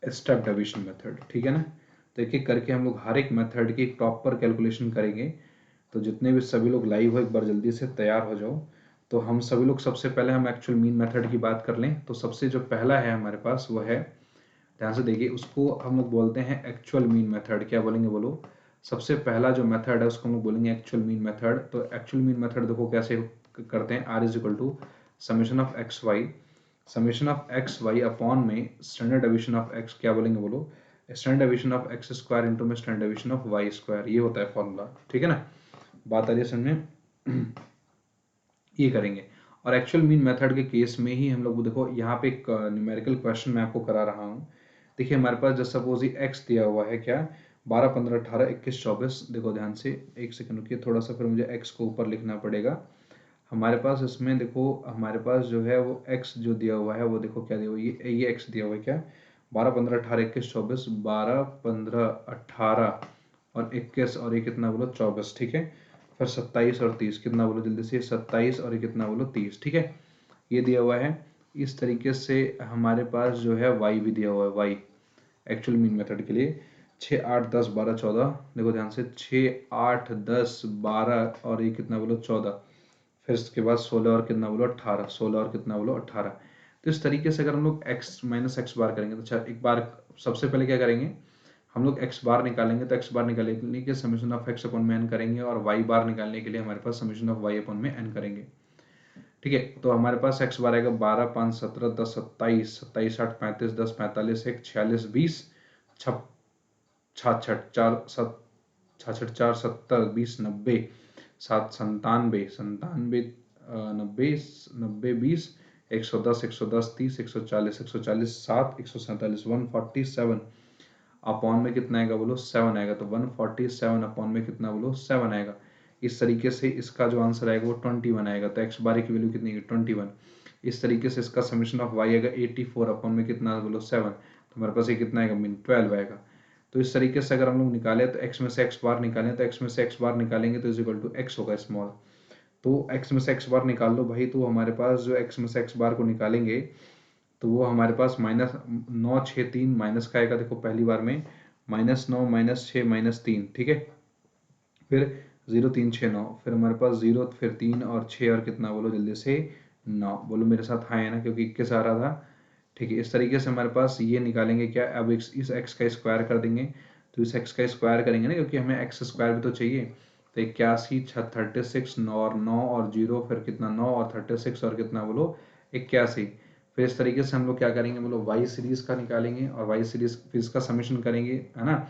स्टेप डेविएशन मेथड, ठीक है ना। तो एक एक करके हम लोग हर एक मेथड की एक प्रॉपर कैलकुलेशन करेंगे। तो जितने भी सभी लोग लाइव हो एक बार जल्दी से तैयार हो जाओ। तो हम सभी लोग सबसे पहले हम एक्चुअल मीन मेथड की बात कर लें। तो सबसे जो पहला है हमारे पास वो है, ध्यान से देखिए, उसको हम लोग बोलते हैं एक्चुअल मीन मेथड। क्या बोलेंगे बोलो? सबसे पहला जो मेथड है उसको हम लोग बोलेंगे एक्चुअल मीन मेथड। तो एक्चुअल मीन मेथड देखो कैसे करते हैं, r is equal to summation of x y, summation of x Y upon में स्टैंडर्ड डेविएशन ऑफ एक्स। क्या बोलेंगे बोलो? Standard deviation of x square into में standard deviation of y square. ये होता है फॉर्मूला, ठीक है ना? बात आ रही है समझ में? ये करेंगे। और एक्चुअल मीन मेथड के केस में ही हम लोग देखो यहाँ पे एक न्यूमेरिकल क्वेश्चन मैं आपको करा रहा हूँ। देखिए हमारे पास जब सपोज ही एक्स दिया हुआ है, क्या 12 15 18 21 24। देखो ध्यान से, एक सेकंड रुकिए थोड़ा सा, फिर मुझे एक्स को ऊपर लिखना पड़ेगा। हमारे पास इसमें देखो हमारे पास जो है वो एक्स जो दिया हुआ है वो देखो क्या दिया हुआ है, ये एक्स दिया हुआ है क्या 12 15 18 21 24, 12 15 18 और 21 और ये कितना बोलो 24, ठीक है। फिर 27 और 30, कितना बोलो जल्दी से, 27 और ये कितना बोलो 30, ठीक है। ये दिया हुआ है। इस तरीके से हमारे पास जो है y भी दिया हुआ है, y एक्चुअल मीन मेथड के लिए 6 8 10 12 14। देखो ध्यान से, 6 8 10 12 और ये कितना बोलो 14। फिर इसके बाद 16 और कितना बोलो 18, 16 और कितना बोलो 18। तो इस तरीके से अगर हम लोग x माइनस एक्स बार करेंगे तो अच्छा एक बार सबसे पहले क्या करेंगे, हम लोग x बार निकालेंगे। तो x बार निकालने के लिए समेशन ऑफ x अपॉन में n करेंगे, और y बार निकालने के लिए हमारे पास समेशन ऑफ y अपॉन में n करेंगे, ठीक है। तो हमारे पास x बार आएगा 12 5 17 10 27, 27 8 35 10 45 1 46 20 छाछठ 4 7 66 4 70 20 90 7 97 97 90 90 20 110 110 30 140 140 7 147 147 अपॉन में कितना आएगा बोलो 7 आएगा। तो 147 अपॉन में कितना बोलो 7 आएगा। इस तरीके से इसका जो आंसर आएगा वो 21 आएगा। तो एक्स बार की वैल्यू कितनी है 21। इस तरीके से इसका समेशन ऑफ वाई आएगा 84 अपॉन में कितना बोलो 7। तो हमारे पास ये कितना आएगा मीन 12 आएगा। तो इस तरीके से अगर हम लोग निकाले तो एक्स में से एक्स बार निकालें, तो एक्स में से एक्स बार निकालेंगे तो इज इक्वल टू एक्स होगा स्मॉल। तो एक्स में से एक्स बार निकाल लो भाई। तो हमारे पास जो एक्स में से एक्स बार को निकालेंगे तो वो हमारे पास -9 6 3 माइनस का आएगा। देखो पहली बार में -9 -6 -3, ठीक है। फिर 0 3 6 9, फिर हमारे पास 0 फिर 3 और 6 और कितना बोलो जल्दी से 9। बोलो मेरे साथ हाँ है ना, क्योंकि 21 आ रहा था, ठीक है। इस तरीके से हमारे पास ये निकालेंगे क्या, अब इस एक्स का स्क्वायर कर देंगे। तो इस एक्स का स्क्वायर करेंगे ना, क्योंकि हमें एक्स स्क्वायर भी तो चाहिए। तो 81 36 9 और 9 और 0 फिर कितना 9 और 36 और कितना बोलो 81। फिर इस तरीके से हम लोग क्या करेंगे बोलो वाई सीरीज का निकालेंगे, और वाई सीरीज फिर इसका समेशन करेंगे, है ना।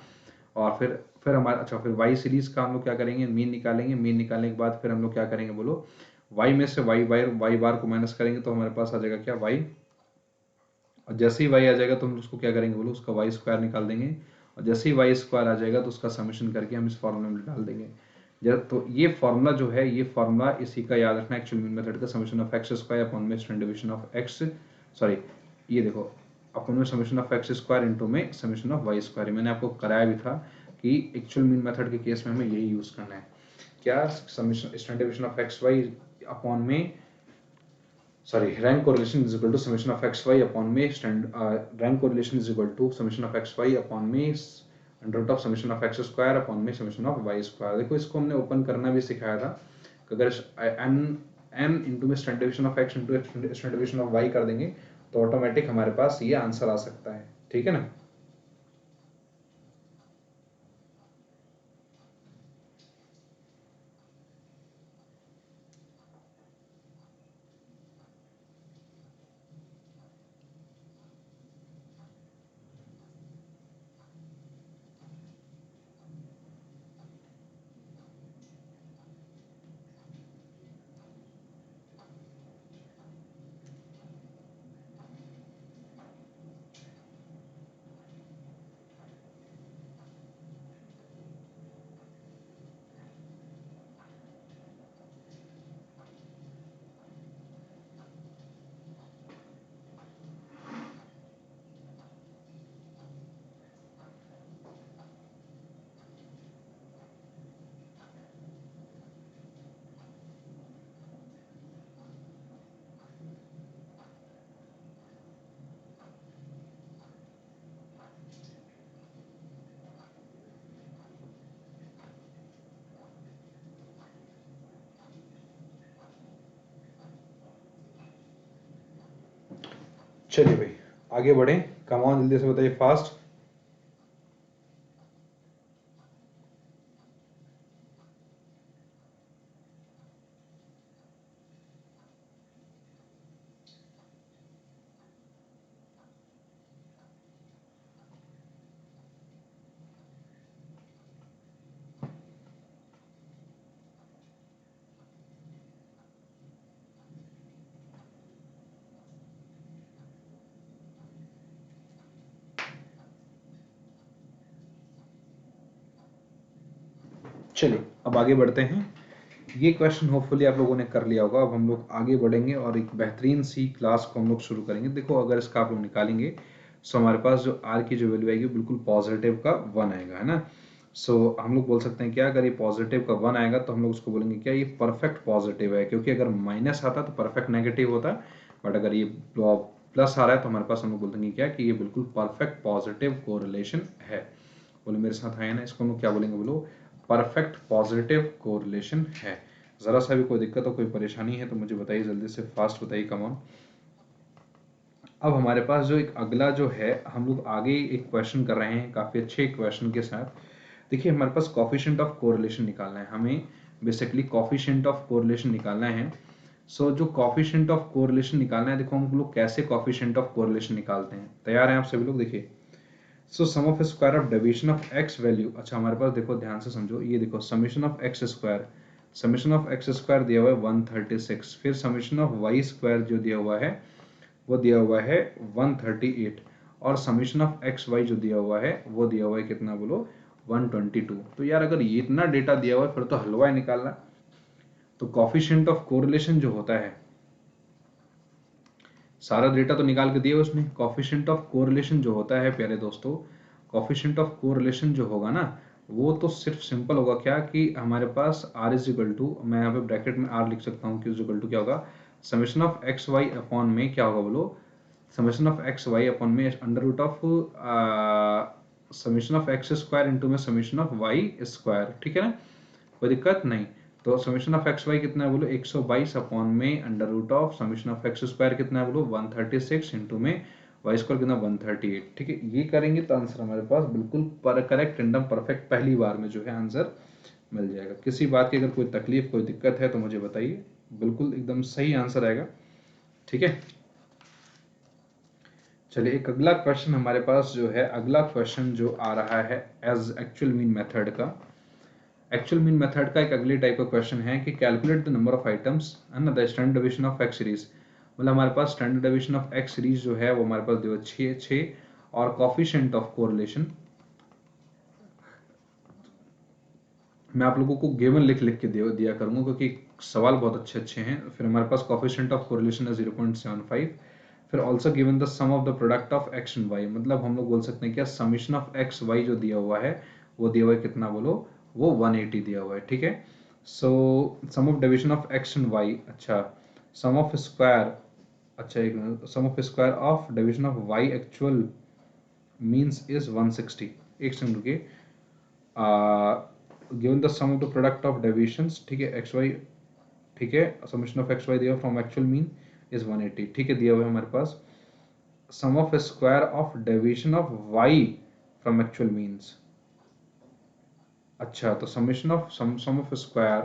और फिर हमारा अच्छा, फिर वाई सीरीज का हम लोग क्या करेंगे, मीन निकालेंगे। मीन निकालने के बाद फिर हम लोग क्या करेंगे बोलो, वाई में से वाई बार को माइनस करेंगे तो हमारे पास आ जाएगा क्या वाई। और जैसे ही वाई आ जाएगा तो हम उसको क्या करेंगे बोलो, उसका वाई स्क्वायर निकाल देंगे। और जैसे ही वाई स्क्वायर आ जाएगा तो उसका समेशन करके हम इस फॉर्मूला में डाल देंगे। जब तो ये फॉर्मूला जो है, ये फॉर्मूला इसी का याद रखना, एक्चुअल मीन मेथड का summation of x square upon में standard deviation of x, sorry ये देखो अपॉन में summation of x square into में समेशन ऑफ वाई स्क्वायर। मैंने आपको कराया भी था कि एक्चुअल मीन मेथड के केस में हमें यही यूज करना है, क्या summation standard deviation of x Y upon में, sorry, rank correlation is equal to summation of xy upon me rank correlation is equal to summation of xy upon me under root of summation of x square upon में summation of y square. देखो इसको हमने open करना भी सिखाया था। अगर n into में standard deviation of x into standard deviation of y कर देंगे तो ऑटोमेटिक हमारे पास ये आंसर आ सकता है, ठीक है ना। चलिए भाई आगे बढ़े, कम ऑन जल्दी से बताइए फास्ट। चलिए अब आगे बढ़ते हैं। ये क्वेश्चन होपफुली आप लोगों ने कर लिया होगा। अब हम लोग आगे बढ़ेंगे और एक बेहतरीन सी क्लास को हम लोग शुरू करेंगे। देखो अगर इसका आप लोग निकालेंगे तो हमारे पास जो आर की जो वैल्यू आएगी बिल्कुल पॉजिटिव का 1 आएगा, है ना। सो हम लोग बोल सकते हैं क्या, अगर ये पॉजिटिव का 1 आएगा तो हम लोग उसको बोलेंगे क्या, ये परफेक्ट पॉजिटिव है, क्योंकि अगर माइनस आता तो परफेक्ट नेगेटिव होता। बट अगर ये प्लस आ रहा है तो हमारे पास हम लोग बोलेंगे क्या कि ये बिल्कुल परफेक्ट पॉजिटिव कोरिलेशन है। बोलो मेरे साथ आए ना, इसको हम लोग क्या बोलेंगे, बोलो परफेक्ट पॉजिटिव कोरिलेशन है। जरा सा भी कोई दिक्कत हो कोई परेशानी है तो मुझे बताइए, जल्दी से फास्ट बताइए, कम ऑन। अब हमारे पास जो एक अगला जो है, हम लोग आगे एक क्वेश्चन कर रहे हैं काफी अच्छे क्वेश्चन के साथ। देखिए हमारे पास कोफिशिएंट ऑफ कोरिलेशन निकालना है हमें, बेसिकली कोफिशिएंट ऑफ कोरिलेशन निकालना है। सो जो कोफिशिएंट ऑफ कोरिलेशन निकालना है, देखो हम लोग कैसे कोफिशिएंट ऑफ कोरिलेशन निकालते हैं। तैयार हैं आप सभी लोग? देखिए so sum of square of deviation of x value, अच्छा हमारे पास देखो ध्यान से समझो, ये देखो summation of x square, summation of x square दिया हुआ है 136, फिर समेशन ऑफ वाई स्क्वायर जो दिया हुआ है वो दिया हुआ है 138, और समेशन ऑफ एक्स वाई जो दिया हुआ है वो दिया हुआ है कितना, बोलो 122। तो यार अगर ये इतना डेटा दिया हुआ है फिर तो हलवा ही निकालना। तो कोफिशिएंट ऑफ कोरिलेशन जो होता है, सारा डेटा तो निकाल के दिया उसने। कोफिशिएंट ऑफ कोरिलेशन जो होता है प्यारे दोस्तों, कोफिशिएंट ऑफ कोरिलेशन जो होगा ना, वो तो सिर्फ सिंपल होगा क्या कि हमारे पास r इज इक्वल टू, मैं यहाँ पे ब्रैकेट में r लिख सकता हूँ कि इज इक्वल टू क्या होगा, summation of x Y upon में क्या होगा, बोलो summation of x Y upon में under root of summation of x square into में समेशन ऑफ वाई स्क्वायर, ठीक है ना, कोई दिक्कत नहीं। तो समेशन ऑफ एक्स वाई कितना है, बोलो 122 अपॉन में under root of summation of x square कितना है, बोलो 136 इंटू में वाई स्क्वायर कितना 138, ठीक है। ये करेंगे तो आंसर हमारे पास बिल्कुल पर करेक्ट एकदम परफेक्ट पहली बार में जो है आंसर मिल जाएगा। किसी बात की अगर कोई तकलीफ कोई दिक्कत है तो मुझे बताइए, बिल्कुल एकदम सही आंसर आएगा, ठीक है। चलिए एक अगला क्वेश्चन हमारे पास जो है, अगला क्वेश्चन जो आ रहा है एज एक्चुअल मीन मेथड का। एक्चुअल मीन मेथड का एक अगली टाइप का क्वेश्चन है कि calculate the number of items, है ना, the standard deviation of x series. मतलब हमारे पास standard deviation of x series जो है वो हमारे पास दिया 6 और कोफिशिएंट ऑफ कोरिलेशन मैं आप लोगों को गिवन लिख लिख के दिया करूंगा क्योंकि सवाल बहुत अच्छे अच्छे हैं। फिर हमारे पास कोफिशिएंट ऑफ कोरिलेशन है 0.75, फिर also given the sum of the product of x and y, मतलब हम लोग बोल सकते हैं क्या, समीशन ऑफ एक्स वाई जो दिया हुआ है वो दिया हुआ है कितना, बोलो वो 180 दिया हुआ है, ठीक है। So sum of division of x and y, अच्छा सम ऑफ स्क्वायर, अच्छा एक minute, sum of square of division of y actual means is 160, एक सेकंड रुकिए, given the sum of the product of deviations, ठीक है, x y, ठीक है, summation of x y दिया फ्रॉम एक्चुअल मीन इज 180, ठीक है, दिया हुआ है हमारे पास sum of square of deviation of Y from actual means, अच्छा तो summation of sum of square,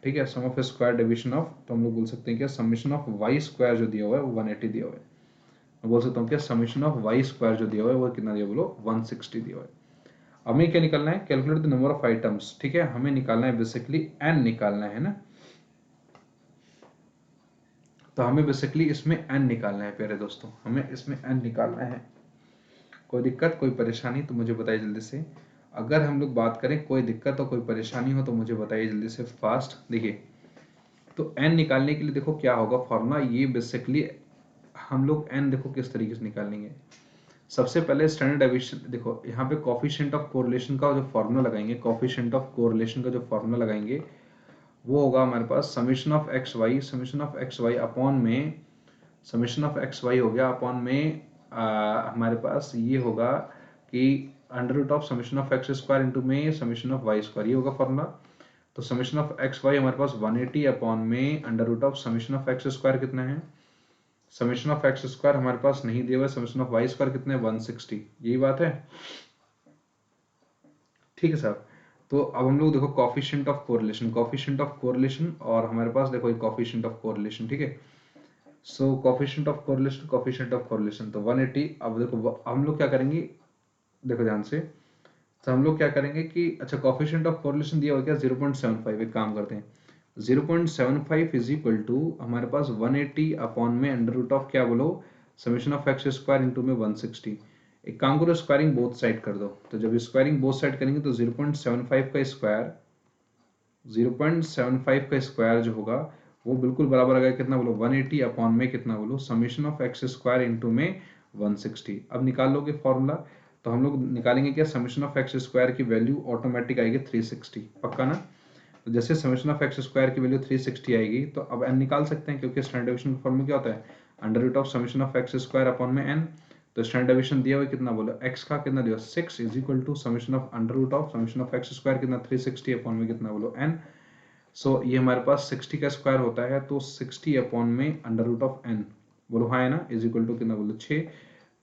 ठीक है, sum of square deviation of, तो हम लोग बोल सकते हैं क्या, समेशन ऑफ वाई स्क्वायर जो दिया हुआ है वो 180 दिया हुआ है। मैं बोल सकता हूँ क्या, समेशन ऑफ वाई स्क्वायर जो दिया हुआ है वो कितना दिया, बोलो 160 दिया हुआ है। हमें क्या निकालना है, calculate the number of items, ठीक है, हमें निकालना है बेसिकली एन निकालना है ना, तो हमें बेसिकली इसमें एन निकालना है प्यारे दोस्तों, हमें इसमें एन निकालना है। कोई दिक्कत कोई परेशानी तो मुझे बताइए जल्दी से। अगर हम लोग बात करें कोई दिक्कत और कोई परेशानी हो तो मुझे बताइए जल्दी से फास्ट। देखिए तो एन निकालने के लिए देखो क्या होगा फॉर्मूला, ये बेसिकली हम लोग एन देखो किस तरीके से निकालेंगे। सबसे पहले स्टैंडर्ड डेविएशन, देखो यहाँ पे कोफिशिएंट ऑफ कोरिलेशन का जो फॉर्मूला लगाएंगे, कोफिशिएंट ऑफ कोरिलेशन का जो फॉर्मूला लगाएंगे वो होगा हमारे पास summation of x y, summation of x Y upon में, समेशन ऑफ एक्स वाई हो गया अपॉन में हमारे पास ये होगा कि under root of summation of x square into में समेशन ऑफ वाई स्क्वायर, ये होगा फॉर्मूला। तो समेशन ऑफ एक्स वाई हमारे पास 180 अपॉन में under root of summation of x square कितना है, समेशन ऑफ एक्स स्क्वायर हमारे पास नहीं दिया हुआ है, समेशन ऑफ वाई स्क्वायर कितने 160, यही बात है। ठीक है साहब। तो अब हम लोग देखो coefficient of correlation, coefficient of correlation, और हमारे पास देखो एक कॉफिशिएंट ऑफ कोरिलेशन, ठीक है। So coefficient of correlation, coefficient of correlation तो 180। अब देखो हम लोग क्या करेंगे, देखो ध्यान से। तो हम लोग क्या करेंगे कि अच्छा कॉफिशिएंट ऑफ कोरिलेशन दिया हुआ क्या 0.75, एक काम करते हैं 0.75 इज इक्वल टू हमारे पास 180 अपॉन में अंडर रूट ऑफ क्या बोलो summation of x square into में 160। एक काम करो स्क्वायरिंग बोथ साइड कर दो, तो जब स्क्वायरिंग बोथ साइड करेंगे तो 0.75 का स्क्वायर 0.75 का स्क्वायर जो होगा वो बिल्कुल बराबर आ गया कितना बोलो 180 अपॉन में कितना बोलो summation of x square into में 160। अब निकाल लोगे फॉर्मूला, तो हम लोग निकालेंगे क्या समेशन ऑफ एक्स स्क्वायर की वैल्यू ऑटोमेटिक आएगी 360, पक्का ना। तो जैसे समेशन ऑफ एक्स स्क्वायर की वैल्यू 360 आएगी तो अब n निकाल सकते हैं, क्योंकि स्टैंडर्ड डेविएशन का फॉर्मूला क्या होता है under root of summation of x square upon में n। तो स्टैंडर्ड डेविएशन दिया हुआ कितना बोलो x का कितना दिया 6 is equal to summation of under root of summation of x square कितना 360 अपॉन में कितना बोलो n। सो ये हमारे पास 60 का स्क्वायर होता है, तो 60 अपॉन में अंडर रूट ऑफ n बोलो हाँ है ना, इज इक्वल टू कितना बोलो 6।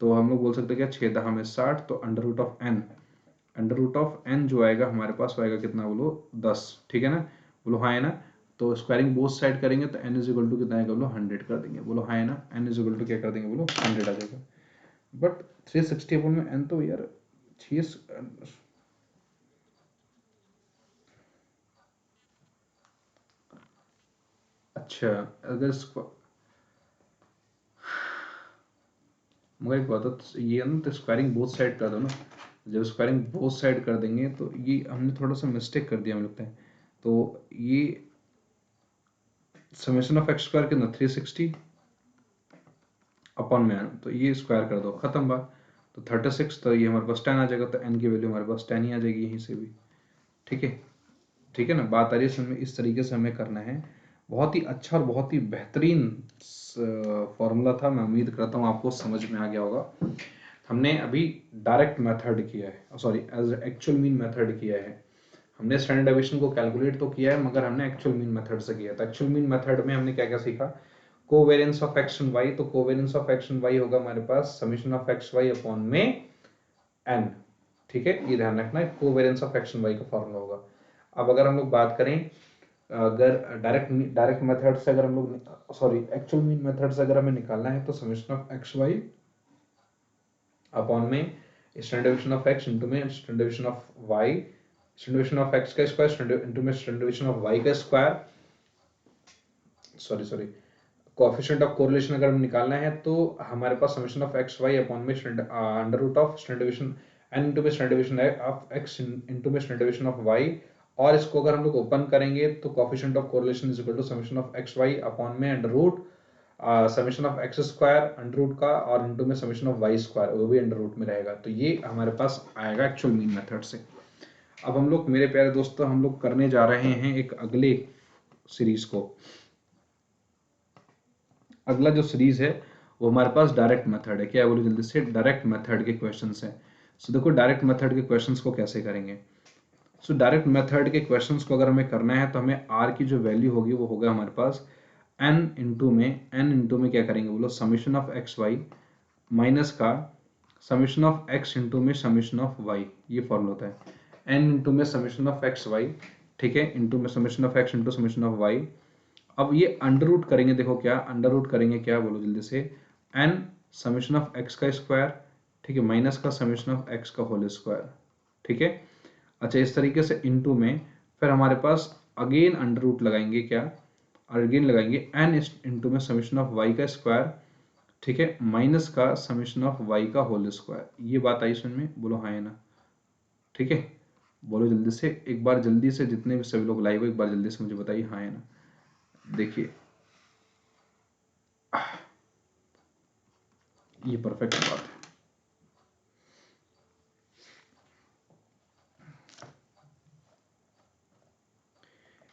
तो हम लोग बोल सकते हैं क्या 6 10 में 60, तो under root of n, under root of n जो आएगा हमारे पास आएगा कितना बोलो 10, ठीक है ना, बोलो हाँ है ना। तो स्क्वायरिंग बोथ साइड करेंगे तो n इज इक्वल टू कितना आएगा बोलो 100 कर देंगे, बोलो हाँ है ना, n इज इक्वल टू क्या कर देंगे बोलो 100 आ जाएगा। बट 360 अपॉन में n तो यार 6, अच्छा अगर मगर एक बात तो ये है ना, तो स्क्वायरिंग बोथ साइड कर दो ना। जब स्क्वायरिंग बोथ साइड कर देंगे तो ये हमने थोड़ा सा मिस्टेक कर दिया हमें लगता है। तो ये समेशन ऑफ एक्स स्क्वायर कितना 360 अपॉन में n, तो ये स्क्वायर कर दो खत्म बात। तो 36, तो ये हमारे पास 10 आ जाएगा, तो n की वैल्यू हमारे पास 10 ही आ जाएगी यहीं से भी, ठीक है। ठीक है ना, बात आ रही है समझ में, इस तरीके से हमें करना है। बहुत ही अच्छा और बहुत ही बेहतरीन फॉर्मूला था, मैं उम्मीद करता हूँ आपको समझ में आ गया होगा। हमने अभी डायरेक्ट मेथड किया है, sorry as actual mean method किया है। हमने स्टैंडर्ड डेविएशन को कैलकुलेट तो किया है मगर हमने एक्चुअल मीन मेथड से किया था। एक्चुअल मीन मेथड में हमने क्या क्या सीखा, covariance of x and y, तो covariance of x and Y होगा हमारे पास summation of x Y upon में एन, ठीक है, ये ध्यान रखना है, covariance of x and y का फॉर्मूला होगा। अब अगर हम लोग बात करें, अगर डायरेक्ट डायरेक्ट मेथड से अगर हम लोग सॉरी एक्चुअल मीन मेथड से अगर हमें निकालना है तो summation of x Y upon में standard deviation of x into में standard deviation of y, standard deviation of x का स्क्वायर इंटू में स्टैंडर्ड डेविएशन ऑफ वाई का square, sorry coefficient of correlation अगर हम निकालना है तो हमारे पास summation of x Y upon में under root of standard deviation n into में standard deviation of x into में स्टैंडर्ड डेविएशन ऑफ वाई, और इसको अगर हम लोग ओपन करेंगे तो coefficient of correlation is equal to summation of x Y upon में under root summation of x square under root का और इंटू में समेशन ऑफ वाई स्क्वायर, वो भी अंडर रूट में रहेगा। तो ये हमारे पास आएगा एक्चुअल मीन मेथड से। अब हम लोग मेरे प्यारे दोस्तों हम लोग करने जा रहे हैं एक अगले सीरीज को। अगला जो सीरीज है वो हमारे पास डायरेक्ट मेथड है, क्या बोलो जल्दी से, डायरेक्ट मेथड के क्वेश्चंस हैं। सो देखो डायरेक्ट मेथड के क्वेश्चंस को कैसे करेंगे। सो डायरेक्ट मेथड के क्वेश्चंस को अगर हमें करना है तो हमें आर की जो वैल्यू होगी वो होगा हमारे पास एन इंटू में क्या करेंगे बोलो summation of x y minus का समेशन ऑफ एक्स इंटू में समेशन ऑफ वाई, ये फॉर्मूला होता है एन इंटू में समेशन ऑफ एक्स वाई, ठीक है, इंटू में summation of x into summation of y. अब ये अंडर रूट करेंगे, देखो क्या अंडर रूट करेंगे क्या बोलो जल्दी से, एन समेशन ऑफ एक्स का स्क्वायर, ठीक है, माइनस का समेशन ऑफ एक्स का होल स्क्वायर, ठीक है। अच्छा इस तरीके से इनटू में फिर हमारे पास अगेन अंडर रूट लगाएंगे क्या, अगेन लगाएंगे एन इंटू में समेशन ऑफ वाई का स्क्वायर, ठीक है, माइनस का समेशन ऑफ वाई का होल स्क्वायर। ये बात आई समझ में, बोलो हाँ है ना, ठीक है, बोलो जल्दी से एक बार, जल्दी से जितने भी सभी लोग लाइव हो एक बार जल्दी से मुझे बताइए हाँ है ना। देखिए ये परफेक्ट बात है।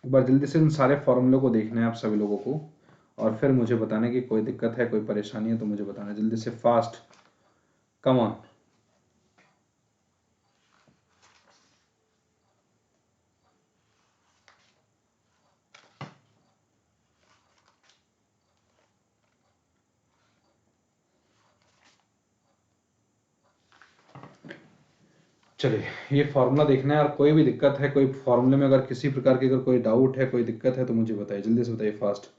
एक बार जल्दी से इन सारे फॉर्मूलों को देखना है आप सभी लोगों को, और फिर मुझे बताना कि कोई दिक्कत है कोई परेशानी है तो मुझे बताना जल्दी से, फास्ट, कम ऑन। चलिए ये फॉर्मूला देखना है, और कोई भी दिक्कत है, कोई फॉर्मूले में अगर किसी प्रकार की अगर कोई डाउट है, कोई दिक्कत है तो मुझे बताइए, जल्दी से बताइए, फास्ट।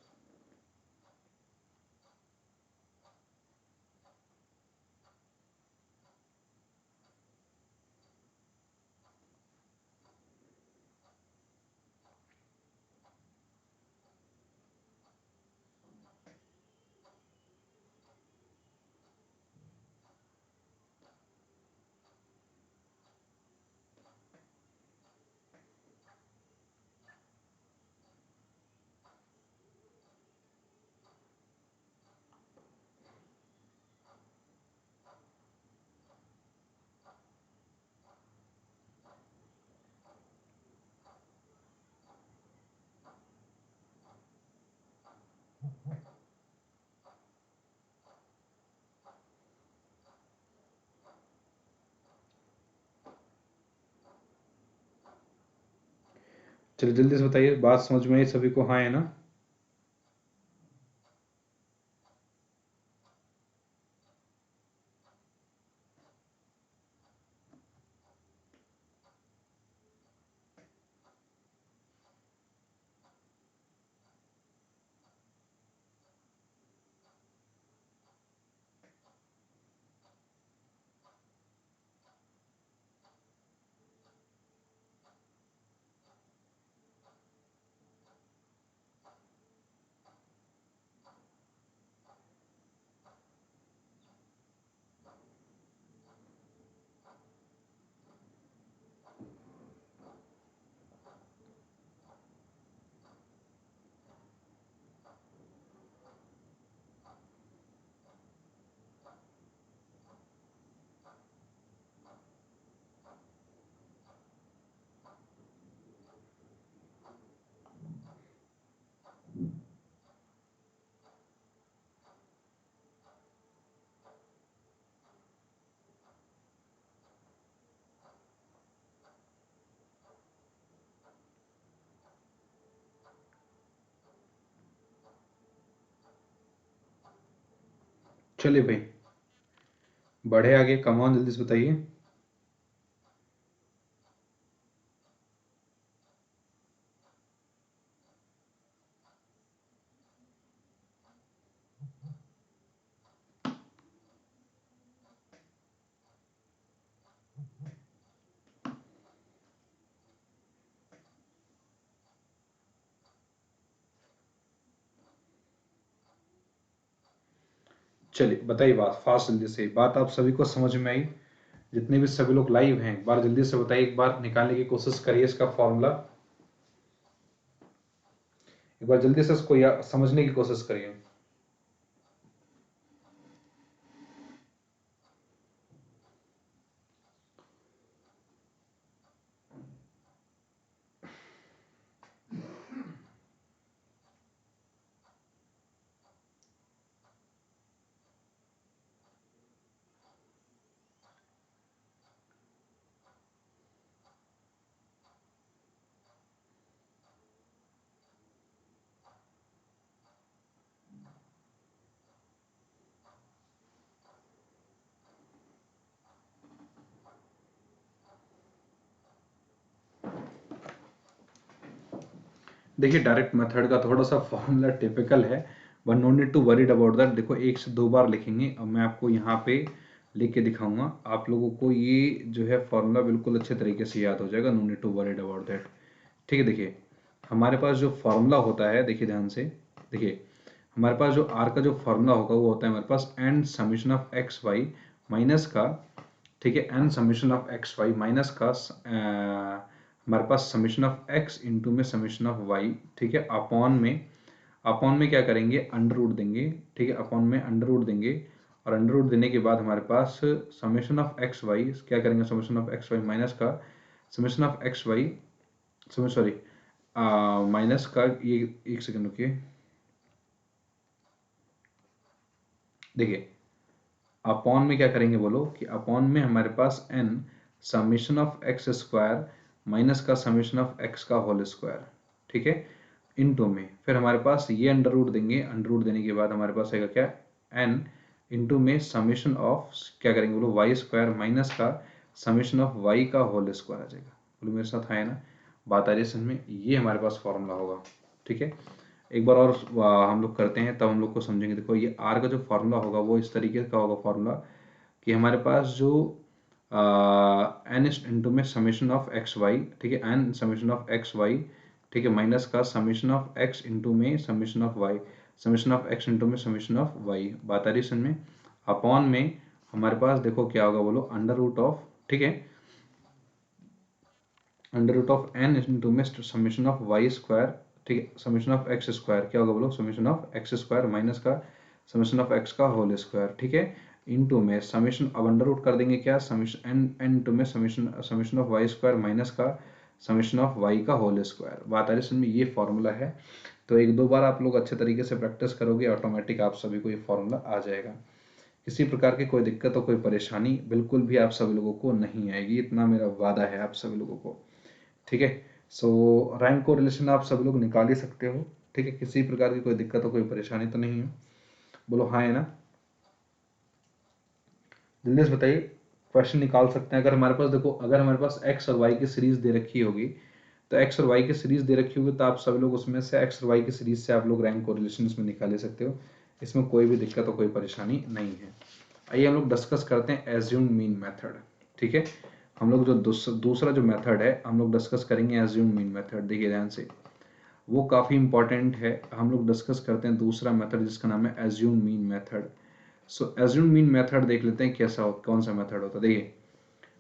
चलिए जल्दी से बताइए, बात समझ में आई सभी को? हाँ है ना? चलिए भाई, बढ़े आगे, कमान जल्दी से बताइए। चलिए बताइए बात फास्ट, जल्दी से, बात आप सभी को समझ में आई? जितने भी सभी लोग लाइव हैं, एक बार जल्दी से बताइए, एक बार निकालने की कोशिश करिए इसका फॉर्मूला, एक बार जल्दी से इसको समझने की कोशिश करिए। देखिए डायरेक्ट मेथड का थोड़ा सा फॉर्मूला टिपिकल है, but no need to worried about that. देखो एक से दो बार लिखेंगे, अब मैं आपको यहाँ पे लिख के दिखाऊंगा, आप लोगों को ये जो है फॉर्मूला बिल्कुल अच्छे तरीके से याद हो जाएगा, no need to worried about that. ठीक है, देखिए हमारे पास जो फॉर्मूला होता है, देखिए ध्यान से, देखिए हमारे पास जो आर का जो फॉर्मूला होगा वो होता है हमारे पास n summation of x y minus का, ठीक है, n summation of x y minus का हमारे पास समीशन ऑफ एक्स इंटू में समीशन ऑफ वाई, ठीक है, अपॉन में क्या करेंगे, अंडर रूट देंगे, ठीक है, अपॉन में अंडर रूट देंगे, और अंडर रूट देने के बाद हमारे पास समीशन ऑफ एक्स वाई क्या करेंगे, summation of x y minus का summation of x y, sorry minus का, ये एक सेकंड रुकिए, देखिए अपॉन में क्या करेंगे बोलो, कि अपॉन में हमारे पास n summation of x square minus का समेशन ऑफ एक्स का होल स्क्वायर, ठीक है, इनटू में फिर हमारे पास ये अंडर रूट देंगे, अंडर रूट देने के बाद हमारे पास आएगा क्या, n इनटू में समेशन ऑफ क्या करेंगे बोलो, वाई स्क्वायर माइनस का समेशन ऑफ वाई का होल स्क्वायर आ जाएगा। बोलो मेरे साथ है ना, बात आ रही है समझ में। ये हमारे पास फॉर्मूला होगा। ठीक है, एक बार और हम लोग करते हैं तब हम लोग को समझेंगे। देखो ये आर का जो फॉर्मूला होगा वो इस तरीके का होगा फॉर्मूला कि हमारे पास जो एन इंटू में समेशन ऑफ एक्स वाई, ठीक है, n summation of x y, ठीक है, माइनस का समेशन ऑफ एक्स इंटू में summation of y, summation of x into में समेशन ऑफ वाई, बात आ रही है में, अपॉन में हमारे पास देखो क्या होगा, बोलो अंडर रूट ऑफ, ठीक है, under root of n into में समेशन ऑफ वाई स्क्वायर, ठीक है, समेशन ऑफ एक्स स्क्वायर, क्या होगा बोलो summation of x square minus का समेशन ऑफ एक्स का होल स्क्वायर, ठीक है, इनटू में समेशन, अब अंडर रूट कर देंगे क्या, समेशन एन एन टू में summation of y square minus का समेशन ऑफ वाई का होल स्क्वायर, बात आ रही है में। ये फॉर्मूला है, तो एक दो बार आप लोग अच्छे तरीके से प्रैक्टिस करोगे, ऑटोमेटिक आप सभी को ये फॉर्मूला आ जाएगा। किसी प्रकार की कोई दिक्कत और कोई परेशानी बिल्कुल भी आप सभी लोगों को नहीं आएगी, इतना मेरा वादा है आप सभी लोगों को। ठीक है, सो रैंक को रिलेशन आप सब लोग निकाल ही सकते हो। ठीक है, किसी प्रकार की कोई दिक्कत और कोई परेशानी तो नहीं है, बोलो हाँ है ना, जल्दी से बताइए। क्वेश्चन निकाल सकते हैं। अगर हमारे पास देखो, अगर हमारे पास एक्स और वाई की सीरीज दे रखी होगी, तो एक्स और वाई की सीरीज दे रखी होगी तो आप सब लोग उसमें से एक्स और वाई की सीरीज से आप लोग रैंक को रिलेशन इसमें निकाल सकते हो, इसमें कोई भी दिक्कत और कोई परेशानी नहीं है। आइए हम लोग डिस्कस करते हैं एज्यूम मीन मेथड। ठीक है, हम लोग जो दूसरा जो मेथड है हम लोग डिस्कस करेंगे एज्यूम मीन मेथड। देखिए ध्यान से, वो काफ़ी इंपॉर्टेंट है। हम लोग डिस्कस करते हैं दूसरा मेथड जिसका नाम है एज्यूम मीन मेथड। सो एज्यूम मीन मेथड देख लेते हैं कैसा हो, कौन सा मेथड होता है। देखिए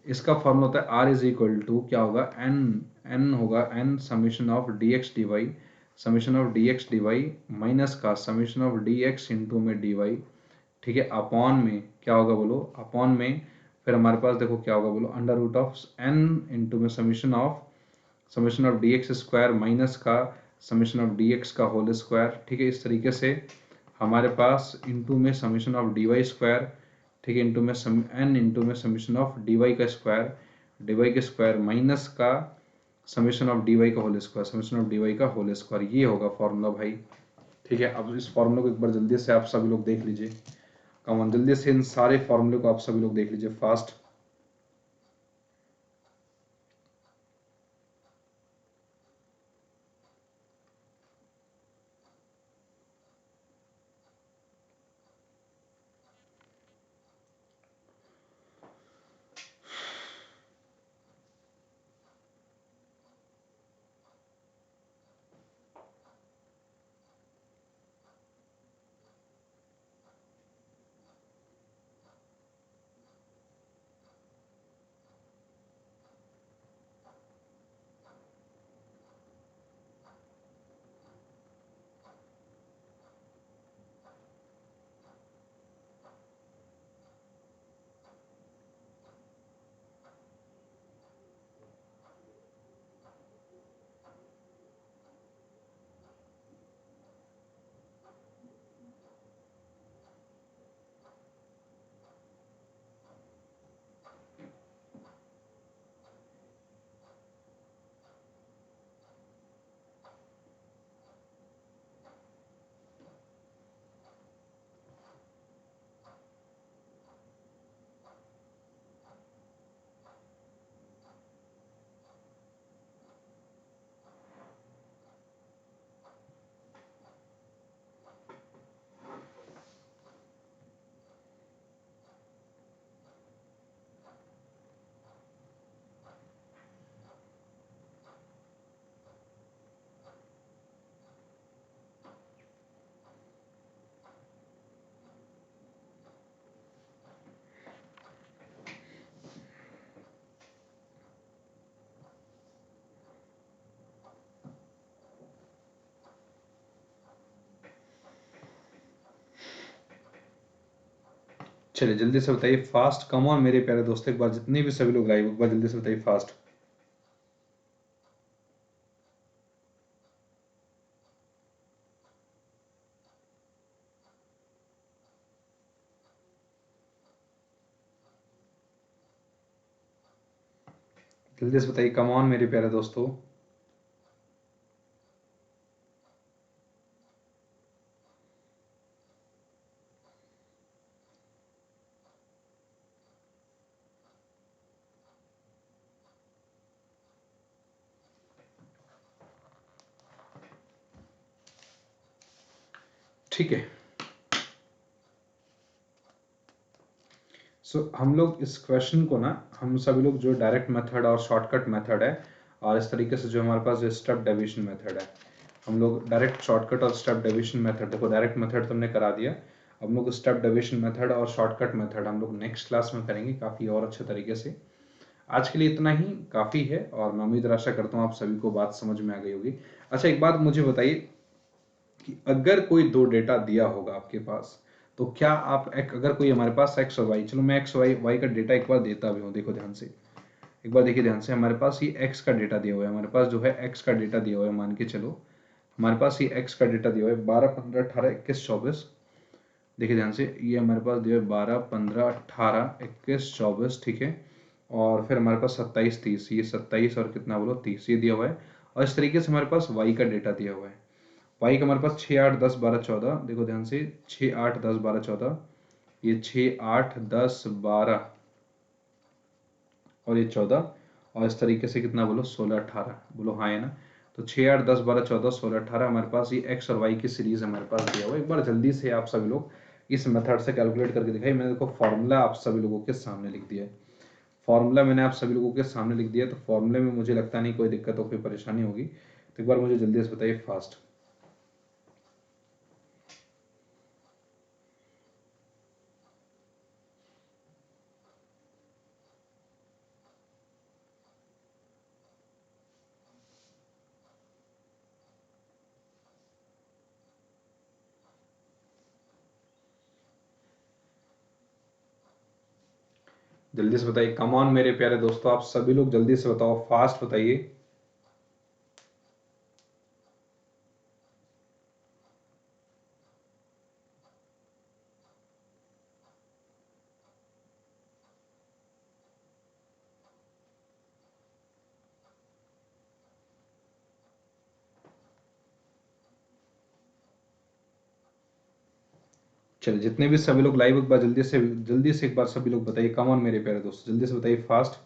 इसका फॉर्मूला होता है आर इज इक्वल टू क्या होगा, एन, एन होगा n summation of d x d y, summation of d x d y minus का summation of d x into में डी वाई, ठीक है, अपॉन में क्या होगा बोलो, अपॉन में फिर हमारे पास देखो क्या होगा बोलो, under root of n into में summation of d x square minus का समीशन ऑफ डी एक्स का होल स्क्वायर, ठीक है, इस तरीके से हमारे पास इंटू में summation of d y square, ठीक है, इंटू में एन इंटू में समीशन ऑफ डी वाई का स्क्वायर, डी वाई के स्क्वायर माइनस का समीशन ऑफ डी वाई का whole square, summation of d y का होल स्क्वायर, ये होगा फॉर्मूला भाई। ठीक है, अब इस फॉर्मूला को एक बार जल्दी से आप सभी लोग देख लीजिए। कमन जल्दी से इन सारे फॉर्मूले को आप सभी लोग देख लीजिए फास्ट। चलिए जल्दी से बताइए फास्ट, कम ऑन मेरे प्यारे दोस्तों, एक बार जितने भी सभी लोग लाइव एक बार जल्दी से बताइए फास्ट। जल्दी से बताइए, कम ऑन मेरे प्यारे दोस्तों। ठीक है। हम लोग इस क्वेश्चन को ना, हम सभी लोग जो डायरेक्ट मेथड और शॉर्टकट मेथड है, और इस तरीके से जो हमारे पास जो स्टेप डेविएशन मेथड है, हम लोग डायरेक्ट शॉर्टकट और स्टेप डेविएशन मेथड, देखो डायरेक्ट मेथड तुमने करा दिया, हम लोग स्टेप डेविएशन मेथड और शॉर्टकट मेथड हम लोग नेक्स्ट क्लास में करेंगे काफ़ी और अच्छे तरीके से। आज के लिए इतना ही काफ़ी है, और मैं उम्मीद आशा करता हूँ आप सभी को बात समझ में आ गई होगी। अच्छा, एक बात मुझे बताइए कि अगर कोई दो डेटा दिया होगा आपके पास, तो क्या आप अगर कोई हमारे पास एक्स और वाई, चलो मैं एक्स वाई का डेटा एक बार देता भी हूँ, देखो ध्यान से, एक बार देखिए ध्यान से, हमारे पास ये एक्स का डेटा दिया हुआ है, हमारे पास जो है एक्स का डेटा दिया हुआ है, मान के चलो हमारे पास ये एक्स का डेटा दिया हुआ है 12, 15, 18, 21, 24। देखिए ध्यान से, ये हमारे पास दिया है 12, 15, 18, 21, 24, ठीक है। और फिर हमारे पास 27, 30, ये 27 और कितना बोलो 30, ये दिया हुआ है। और इस तरीके से हमारे पास वाई का डेटा दिया हुआ है। वाई का हमारे पास 6, 8, 10, 12, 14, देखो ध्यान से, 6, 8, 10, 12, 14, ये 6, 8, 10, 12 और ये 14, और इस तरीके से कितना बोलो 16, 18, बोलो हाँ है ना। तो 6, 8, 10, 12, 14, 16, 18 हमारे पास ये एक्स और वाई की सीरीज हमारे पास दिया हुआ है। एक बार जल्दी से आप सभी लोग इस मेथड से कैलकुलेट करके दिखाई। मैंने देखो फॉर्मूला आप सभी लोगों के सामने लिख दिया है, फॉर्मूला मैंने आप सभी लोगों के सामने लिख दिया, तो फॉर्मूले में मुझे लगता नहीं कोई दिक्कत हो, कोई परेशानी होगी। तो एक बार मुझे जल्दी से बताइए फास्ट। जल्दी से बताइए, कम ऑन मेरे प्यारे दोस्तों, आप सभी लोग जल्दी से बताओ, फास्ट बताइए। चलिए, जितने भी सभी लोग लाइव, एक बार जल्दी से एक बार सभी लोग बताइए, कम ऑन मेरे प्यारे दोस्तों, जल्दी से बताइए फास्ट।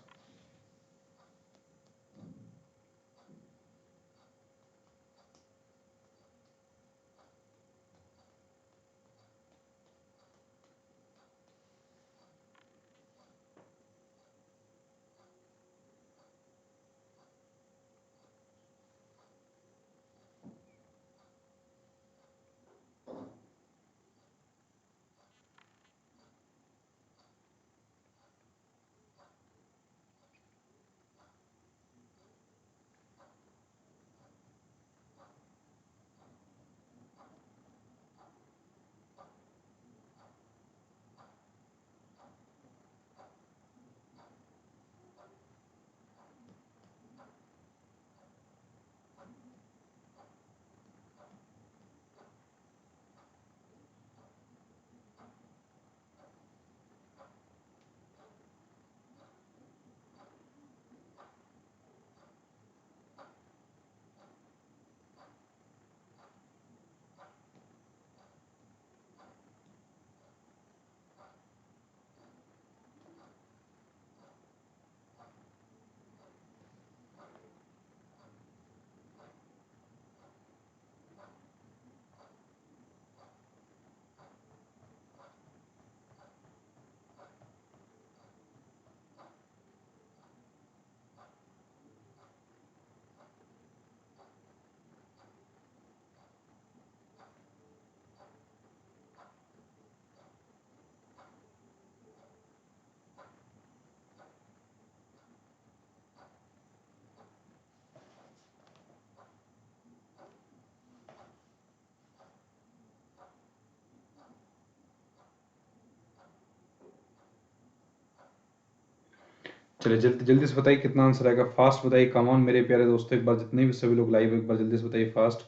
चलिए, जल्दी जल्दी से बताइए कितना आंसर आएगा, फास्ट बताइए, कम ऑन मेरे प्यारे दोस्तों, एक बार जितने भी सभी लोग लाइव, एक बार जल्दी से बताइए फास्ट।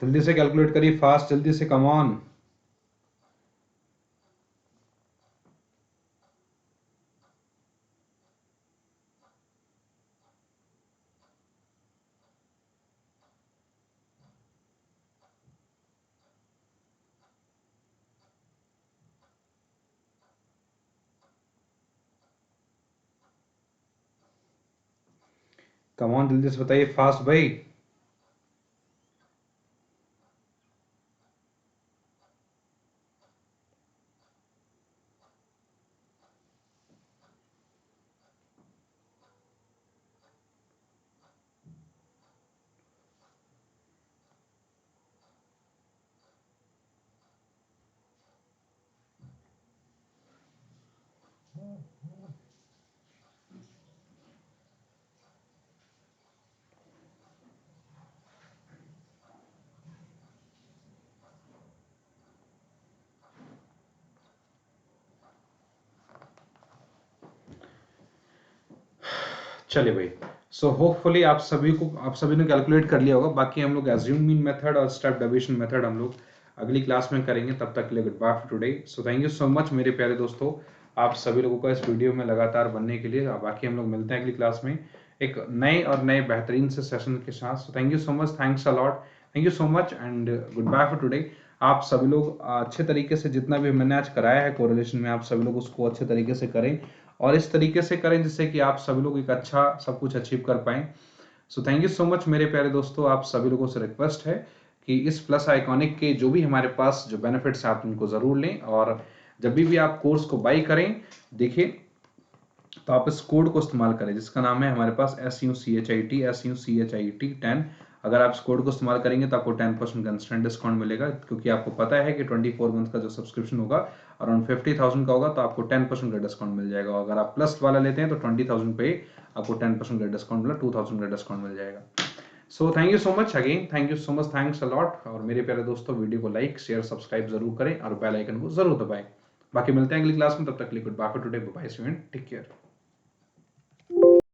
जल्दी से कैलकुलेट करिए फास्ट, जल्दी से, कम ऑन। कम ऑन, जल्दी से बताइए फास्ट भाई। चलिए भाई, सो होपफुली आप सभी ने कैलकुलेट कर लिया होगा। बाकी हम लोग एज्यूम मीन मेथड और स्टेप डेविएशन मेथड हम लोग अगली क्लास में करेंगे। तब तक के लिए good bye for today. So thank you so much मेरे प्यारे दोस्तों, आप सभी लोगों का इस वीडियो में लगातार बनने के लिए। बाकी हम लोग मिलते हैं अगली क्लास में एक नए बेहतरीन से सेशन के साथ। So thank you so much, thanks a lot, thank you so much and good bye for today. आप सभी लोग अच्छे तरीके से जितना भी मैंने आज कराया है कोरिलेशन में, आप सभी लोग उसको अच्छे तरीके से करें और इस तरीके से करें जिससे कि आप सभी लोग एक अच्छा सब कुछ अचीव कर पाएं। सो थैंक यू सो मच मेरे प्यारे दोस्तों, आप सभी लोगों से रिक्वेस्ट है कि इस प्लस आइकॉनिक के जो भी हमारे पास जो बेनिफिट्स हैं आप उनको जरूर लें। और जब भी आप कोर्स को बाई करें, देखिए तो आप इस कोड को इस्तेमाल करें जिसका नाम है हमारे पास SUCHIT 10। अगर आप इस कोड को इस्तेमाल करेंगे तो आपको 10% का इंस्टेंट डिस्काउंट मिलेगा, क्योंकि आपको पता है कि 24 मंथ का जो सब्सक्रिप्शन होगा अराउंड 50,000 का होगा, तो आपको 10% का डिस्काउंट मिल जाएगा। अगर आप प्लस वाला लेते हैं तो 20,000 पे आपको 10% का डिस्काउंट मिला, 2,000 का डिस्काउंट मिल जाएगा। सो thank you so much again, thank you so much, thanks a lot. और मेरे प्यारे दोस्तों, वीडियो को लाइक शेयर सब्सक्राइब जरूर करें और बेल आइकन को जरूर दबाएं। बाकी मिलते हैं अगली क्लास में, तब तक के लिए good bye for today, bye bye, take care.